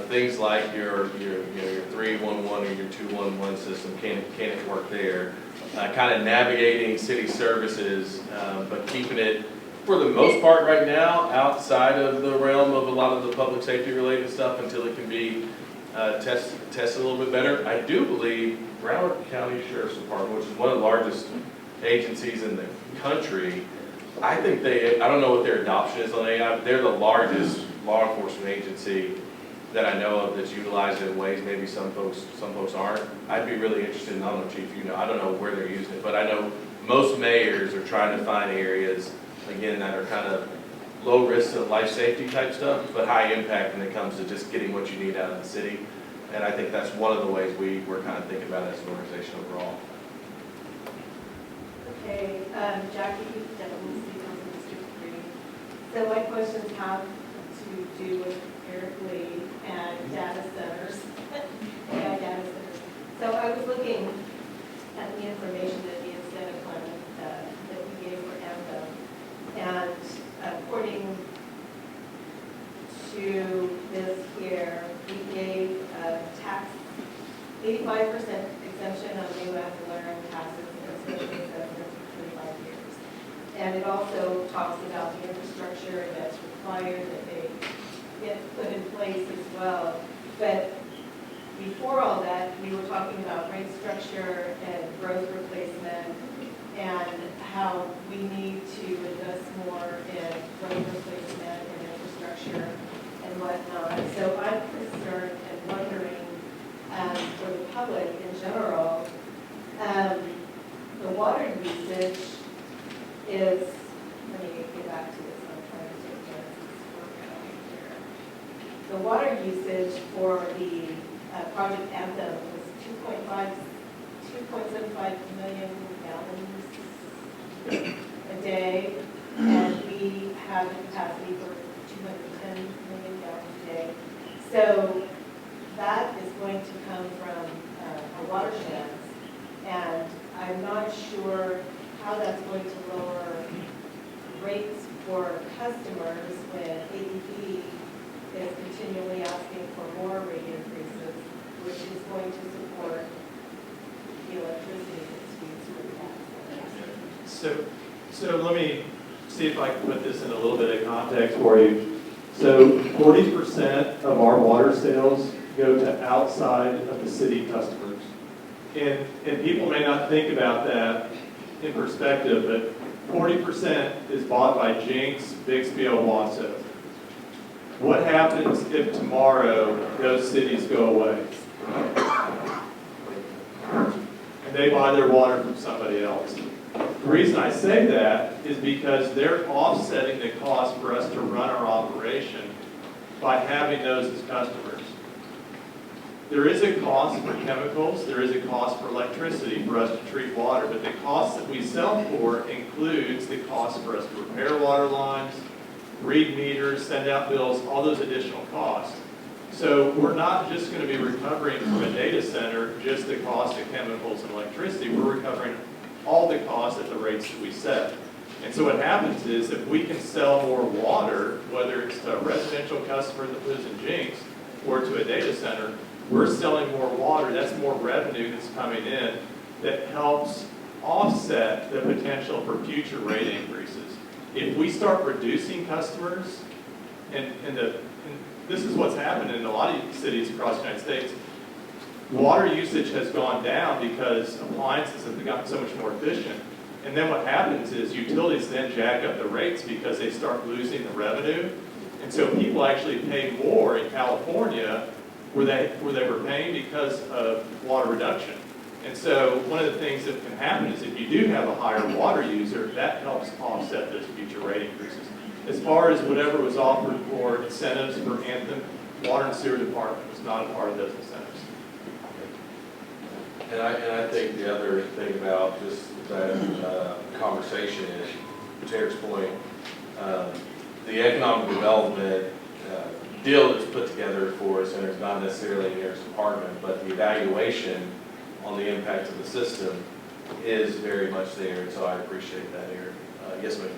Things like your 311 or your 211 system, can it work there? Kind of navigating city services, but keeping it, for the most part right now, outside of the realm of a lot of the public safety related stuff until it can be tested a little bit better. I do believe Broward County Sheriff's Department, which is one of the largest agencies in the country, I think I don't know what their adoption is on AI, but they're the largest law enforcement agency that I know of that's utilized it in ways maybe some folks aren't. I'd be really interested in, I don't know, Chief, you know, I don't know where they're using it, but I know most mayors are trying to find areas, again, that are kind of low risk to life safety type stuff, but high impact when it comes to just getting what you need out of the city. And I think that's one of the ways we're kind of thinking about it as an organization overall. Okay, Jackie, definitely speak on District 3. So my questions have to do with Eric Lee and data centers, AI data centers. So I was looking at the information that the incentive plan that we gave for Anthem, and according to this here, we gave a tax 85% exemption on new ad valorem taxes and special assessments for 25 years. And it also talks about the infrastructure that's required that they get put in place as well. But before all that, we were talking about rate structure and growth replacement and how we need to invest more in growth replacement and infrastructure and whatnot. So I'm concerned and wondering, for the public in general, the water usage is, let me get back to this, I'm trying to take this here. The water usage for the Project Anthem was 2.75 million gallons a day, and we have the capacity for 210 million gallons a day. So that is going to come from our watersheds, and I'm not sure how that's going to lower rates for customers when AEP is continually asking for more rate increases, which is going to support the electricity that's used for that. So let me see if I can put this in a little bit of context for you. So 40% of our water sales go to outside of the city customers. And people may not think about that in perspective, but 40% is bought by Jinx, Bixby, Owasso. What happens if tomorrow those cities go away? And they buy their water from somebody else. The reason I say that is because they're offsetting the cost for us to run our operation by having those as customers. There is a cost for chemicals, there is a cost for electricity for us to treat water, but the cost that we sell for includes the cost for us to repair water lines, read meters, send out bills, all those additional costs. So we're not just going to be recovering from a data center just the cost of chemicals and electricity, we're recovering all the costs at the rates that we set. And so what happens is if we can sell more water, whether it's to a residential customer that lives in Jinx or to a data center, we're selling more water, that's more revenue that's coming in that helps offset the potential for future rate increases. If we start reducing customers, and this is what's happened in a lot of cities across the United States, water usage has gone down because appliances have gotten so much more efficient. And then what happens is utilities then jack up the rates because they start losing the revenue. And so people actually pay more in California where they were paying because of water reduction. And so one of the things that can happen is if you do have a higher water user, that helps offset those future rate increases. As far as whatever was offered for incentives for Anthem, Water and Sewer Department was not a part of those incentives. And I think the other thing about just that conversation is, to Tara's point, the economic development deal that's put together for us, and it's not necessarily in Eric's department, but the evaluation on the impact of the system is very much there, and so I appreciate that, Eric. Yes, ma'am.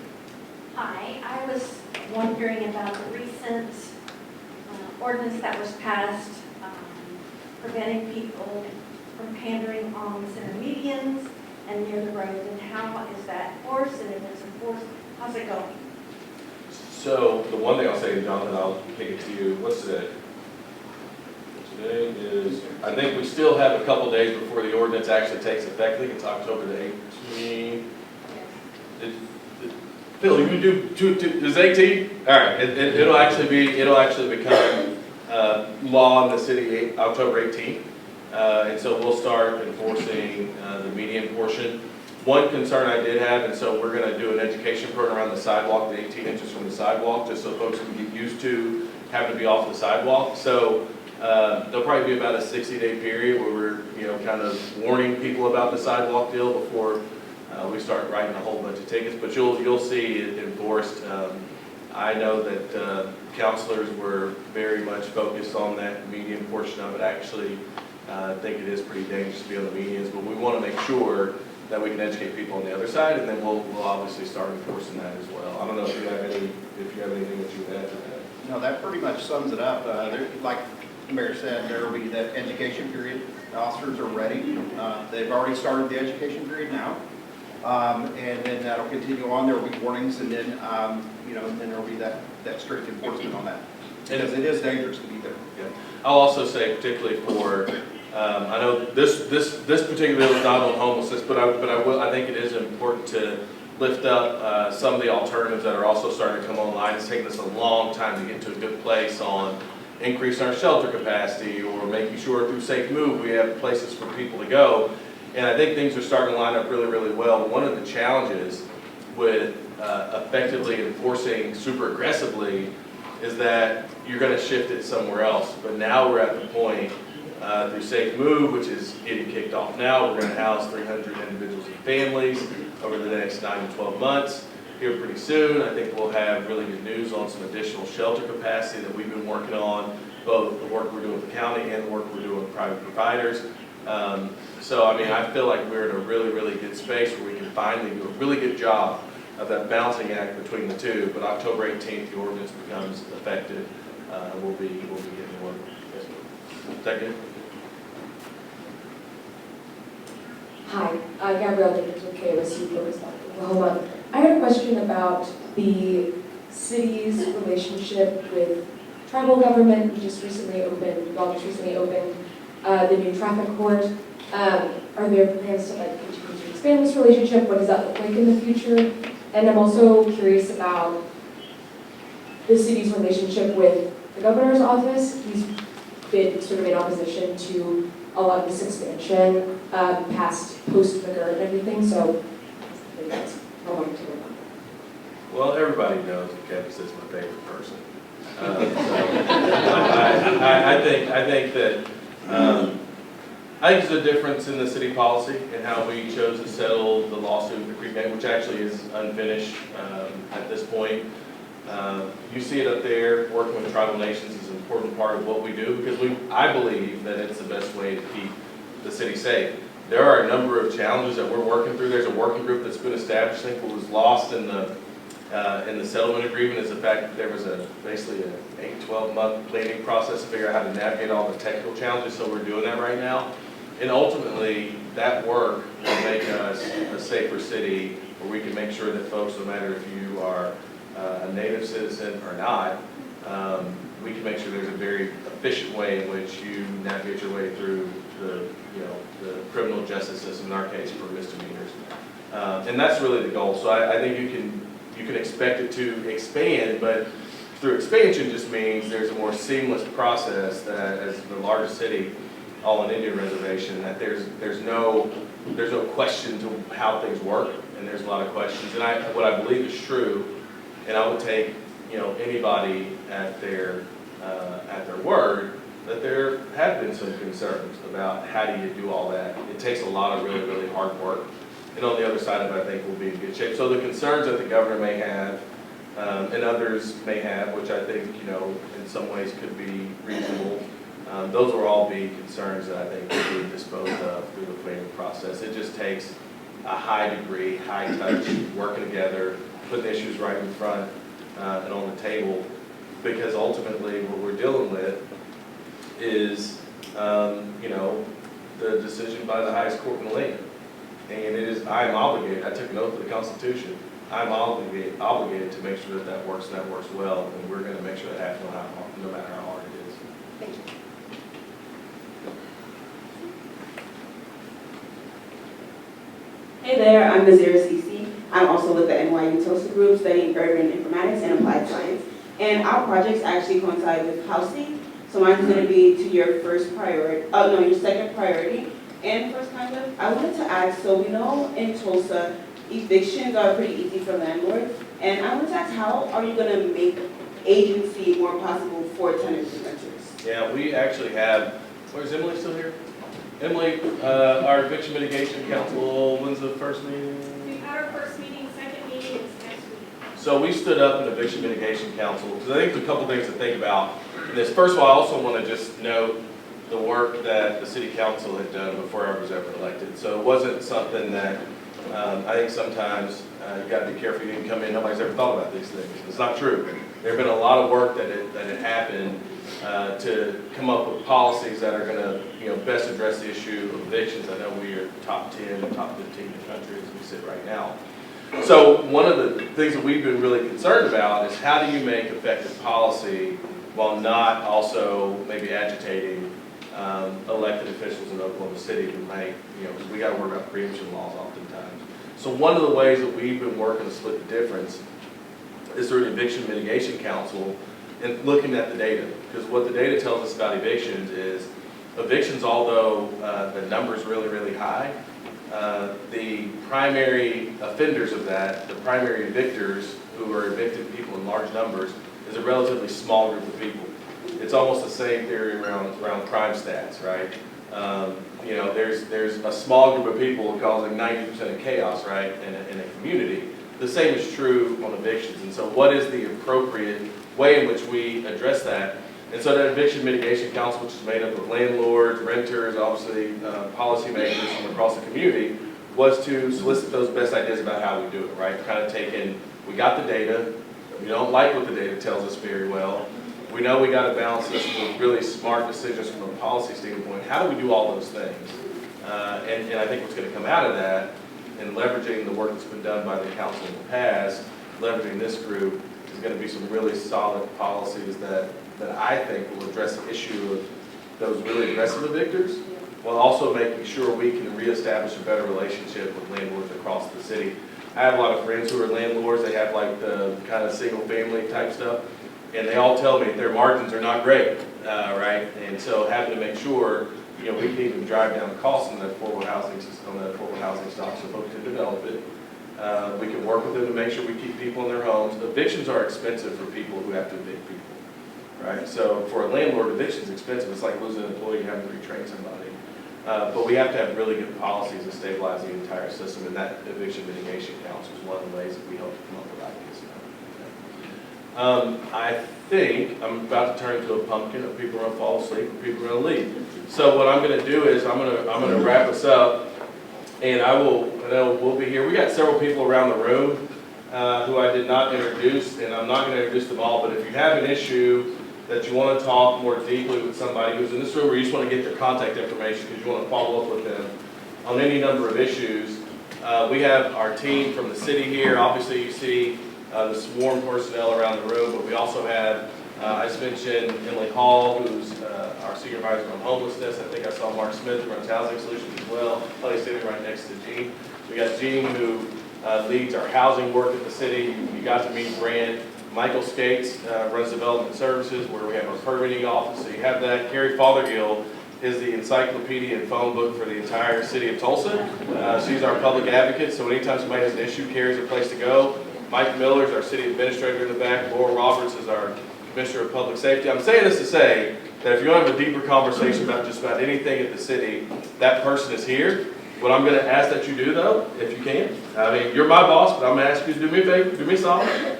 Hi, I was wondering about the recent ordinance that was passed preventing people from pandering on center medians and near the road, and how is that enforced, and if it's enforced, how's it going? So the one thing I'll say, Jonathan, I'll kick it to you. What's today? Today is, I think we still have a couple days before the ordinance actually takes effect. I think it's October the 18th. Phil, you can do is 18? All right, it'll actually become law in the city October 18th, and so we'll start enforcing the median portion. One concern I did have, and so we're going to do an education program around the sidewalk, the 18 inches from the sidewalk, just so folks can get used to having to be off the sidewalk. So there'll probably be about a 60-day period where we're, kind of warning people about the sidewalk deal before we start writing a whole bunch of tickets. But you'll see it enforced. I know that counselors were very much focused on that median portion of it. Actually, I think it is pretty dangerous to be on the medians, but we want to make sure that we can educate people on the other side, and then we'll obviously start enforcing that as well. I don't know if you have anything that you would add to that. No, that pretty much sums it up. Like the mayor said, there will be that education period. The officers are ready. They've already started the education period now. And then that'll continue on. There will be warnings, and then, and then there will be that strict enforcement on that. Because it is dangerous to be there. Yeah. I'll also say, particularly for, I know this particular bill is not on homelessness, but I think it is important to lift up some of the alternatives that are also starting to come online. It's taken us a long time to get to a good place on increasing our shelter capacity or making sure through Safe Move we have places for people to go. And I think things are starting to line up really, really well. One of the challenges with effectively enforcing super aggressively is that you're going to shift it somewhere else. But now we're at the point through Safe Move, which is getting kicked off now. We're going to house 300 individuals and families over the next 9 to 12 months. Here pretty soon, I think we'll have really good news on some additional shelter capacity that we've been working on, both the work we're doing with the county and the work we're doing with private providers. So, I mean, I feel like we're in a really, really good space where we can finally do a really good job of that balancing act between the two. But October 18th, the ordinance becomes effective. We'll be getting to work. Yes, second. Hi, Gabrielle Dickens with KOSU Focus on Oklahoma. I had a question about the city's relationship with tribal government. Y'all just recently opened the new traffic court. Are there plans to like continue to expand this relationship? What does that look like in the future? And I'm also curious about the city's relationship with the governor's office. He's been sort of in opposition to a lot of this expansion past post-McGirt and everything, so I think that's I wanted to work on. Well, everybody knows that Kevin is my favorite person. I think that I think there's a difference in the city policy and how we chose to settle the lawsuit with Creek Bank, which actually is unfinished at this point. You see it up there, working with tribal nations is an important part of what we do because I believe that it's the best way to keep the city safe. There are a number of challenges that we're working through. There's a working group that's been established. I think what was lost in the settlement agreement is the fact that there was basically an 8-12 month planning process to figure out how to navigate all the technical challenges, so we're doing that right now. And ultimately, that work will make us a safer city where we can make sure that folks, no matter if you are a native citizen or not, we can make sure there's a very efficient way in which you navigate your way through the criminal justice system, in our case, for misdemeanors. And that's really the goal. So I think you can expect it to expand, but through expansion just means there's a more seamless process that, as the largest city, all on Indian reservation, that there's no question to how things work, and there's a lot of questions. And what I believe is true, and I would take anybody at their word, that there have been some concerns about how do you do all that. It takes a lot of really, really hard work. And on the other side of it, I think we'll be in good shape. So the concerns that the governor may have, and others may have, which I think, in some ways could be reasonable, those will all be concerns that I think will be disposed of through the planning process. It just takes a high degree, high touch, working together, putting issues right in front and on the table, because ultimately what we're dealing with is, the decision by the highest court in the land. And I am obligated, I took an oath of the Constitution, I'm obligated to make sure that works and that works well, and we're going to make sure that happens no matter how hard it is. Thank you. Hey there, I'm Nazira Cece. I'm also with the NYU Tulsa group studying urban informatics and applied science. And our projects actually coincide with housing. So mine's going to be to your your second priority. And first I wanted to ask, so we know in Tulsa, evictions are pretty easy for landlords. And I wanted to ask, how are you going to make agency more possible for tenants and renters? Yeah, we actually have, where's Emily still here? Emily, our eviction mitigation council, when's the first meeting? We've had our first meeting, second meeting is next week. So we stood up an eviction mitigation council, because I think there's a couple things to think about in this. First of all, I also want to just note the work that the city council had done before I was ever elected. So it wasn't something that, I think sometimes you got to be careful you didn't come in, nobody's ever thought about these things. It's not true. There have been a lot of work that had happened to come up with policies that are going to best address the issue of evictions. I know we are top 10, top 15 in the country as we sit right now. So one of the things that we've been really concerned about is how do you make effective policy while not also maybe agitating elected officials in Oklahoma City who might, because we got to worry about preemption laws oftentimes. So one of the ways that we've been working to split the difference is through an eviction mitigation council and looking at the data. Because what the data tells us about evictions is evictions, although the number is really, really high, the primary offenders of that, the primary evictors who are evicting people in large numbers, is a relatively small group of people. It's almost the same theory around crime stats, right? There's a small group of people causing 90% of chaos, right, in a community. The same is true on evictions. And so what is the appropriate way in which we address that? And so that eviction mitigation council, which is made up of landlords, renters, obviously policymakers from across the community, was to solicit those best ideas about how we do it, right? Kind of taking, we got the data, we don't like what the data tells us very well, we know we got to balance this with really smart decisions from a policy standpoint. How do we do all those things? And I think what's going to come out of that, and leveraging the work that's been done by the council in the past, leveraging this group, is going to be some really solid policies that that I think will address the issue of those really aggressive evictors, while also making sure we can reestablish a better relationship with landlords across the city. I have a lot of friends who are landlords. They have like the kind of single family type stuff, and they all tell me their margins are not great, right? And so having to make sure, you know, we can even drive down the costs on that affordable housing system, on that affordable housing stock, so folks can develop it. We can work with them to make sure we keep people in their homes. Evictions are expensive for people who have to evict people, right? So for a landlord, eviction's expensive. It's like losing an employee, having to retrain somebody. But we have to have really good policies to stabilize the entire system, and that eviction mitigation council is one of the ways that we hope to come up with ideas. I think I'm about to turn into a pumpkin, or people are going to fall asleep, or people are going to leave. So what I'm going to do is I'm going to wrap us up, and I know we'll be here. We got several people around the room who I did not introduce, and I'm not going to introduce them all, but if you have an issue that you want to talk more deeply with somebody who's in this room, or you just want to get their contact information because you want to follow up with them on any number of issues, we have our team from the city here. Obviously, you see the sworn personnel around the room, but we also have, I just mentioned Emily Hall, who's our senior advisor on homelessness. I think I saw Mark Smith, who runs Housing Solutions as well. Probably sitting right next to Gene. We got Gene, who leads our housing work at the city. You got to meet Brand. Michael Skates runs Development Services, where we have our permitting office. So you have that. Carrie Fothergill is the encyclopedia and phone book for the entire city of Tulsa. She's our public advocate, so anytime somebody has an issue, Carrie's a place to go. Mike Miller is our city administrator in the back. Laura Roberts is our commissioner of public safety. I'm saying this to say that if you want to have a deeper conversation about just about anything at the city, that person is here. What I'm going to ask that you do, though, if you can, I mean, you're my boss, but I'm going to ask you to do me a favor, do me a solid.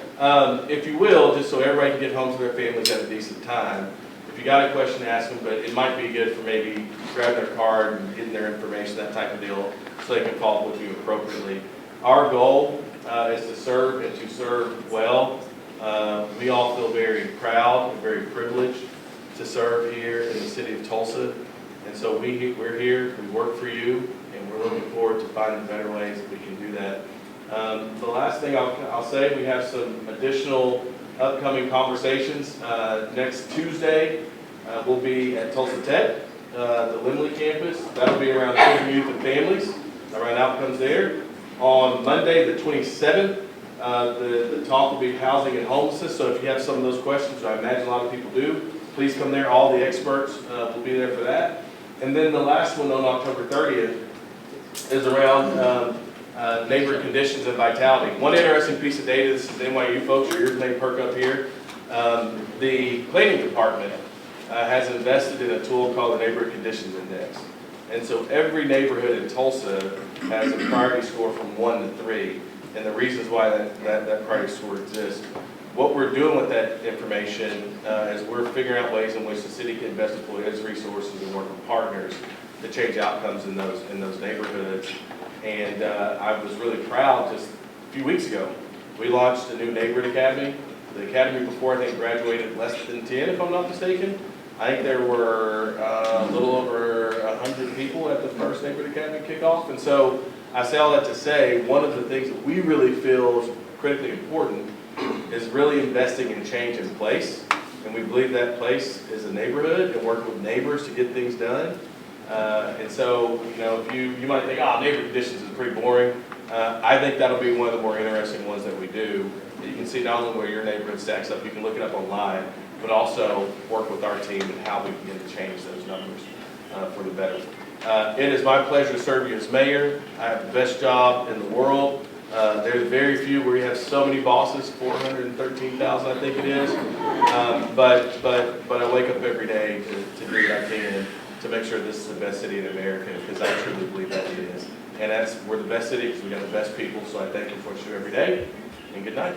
If you will, just so everybody can get home to their families at a decent time. If you got a question, ask them, but it might be good for maybe grabbing their card and getting their information, that type of deal, so they can follow up with you appropriately. Our goal is to serve and to serve well. We all feel very proud and very privileged to serve here in the city of Tulsa. And so we're here, we work for you, and we're looking forward to finding better ways that we can do that. The last thing I'll say, we have some additional upcoming conversations. Next Tuesday, we'll be at Tulsa Tech, the Lindley campus. That'll be around children, youth, and families, around outcomes there. On Monday, the 27th, the talk will be housing and homelessness. So if you have some of those questions, which I imagine a lot of people do, please come there. All the experts will be there for that. And then the last one on October 30th is around neighborhood conditions and vitality. One interesting piece of data, this is NYU folks, your ears may perk up here. The planning department has invested in a tool called the Neighborhood Conditions Index. And so every neighborhood in Tulsa has a priority score from 1 to 3, and the reasons why that priority score exists. What we're doing with that information is we're figuring out ways in which the city can best deploy its resources and work with partners to change outcomes in those neighborhoods. And I was really proud just a few weeks ago. We launched a new neighborhood academy. The academy before, I think, graduated less than 10, if I'm not mistaken. I think there were a little over 100 people at the first neighborhood academy kickoff. And so I say all that to say, one of the things that we really feel is critically important is really investing in change in place. And we believe that place is a neighborhood and working with neighbors to get things done. And so, you know, if you might think, neighborhood conditions is pretty boring. I think that'll be one of the more interesting ones that we do. You can see not only where your neighborhood stacks up, you can look it up online, but also work with our team and how we can change those numbers for the better. It is my pleasure to serve you as mayor. I have the best job in the world. There's very few where you have so many bosses, 413,000 I think it is. But I wake up every day to do what I can to make sure this is the best city in America, because I truly believe that it is. And we're the best city because we got the best people, so I thank you for what you do every day, and good night.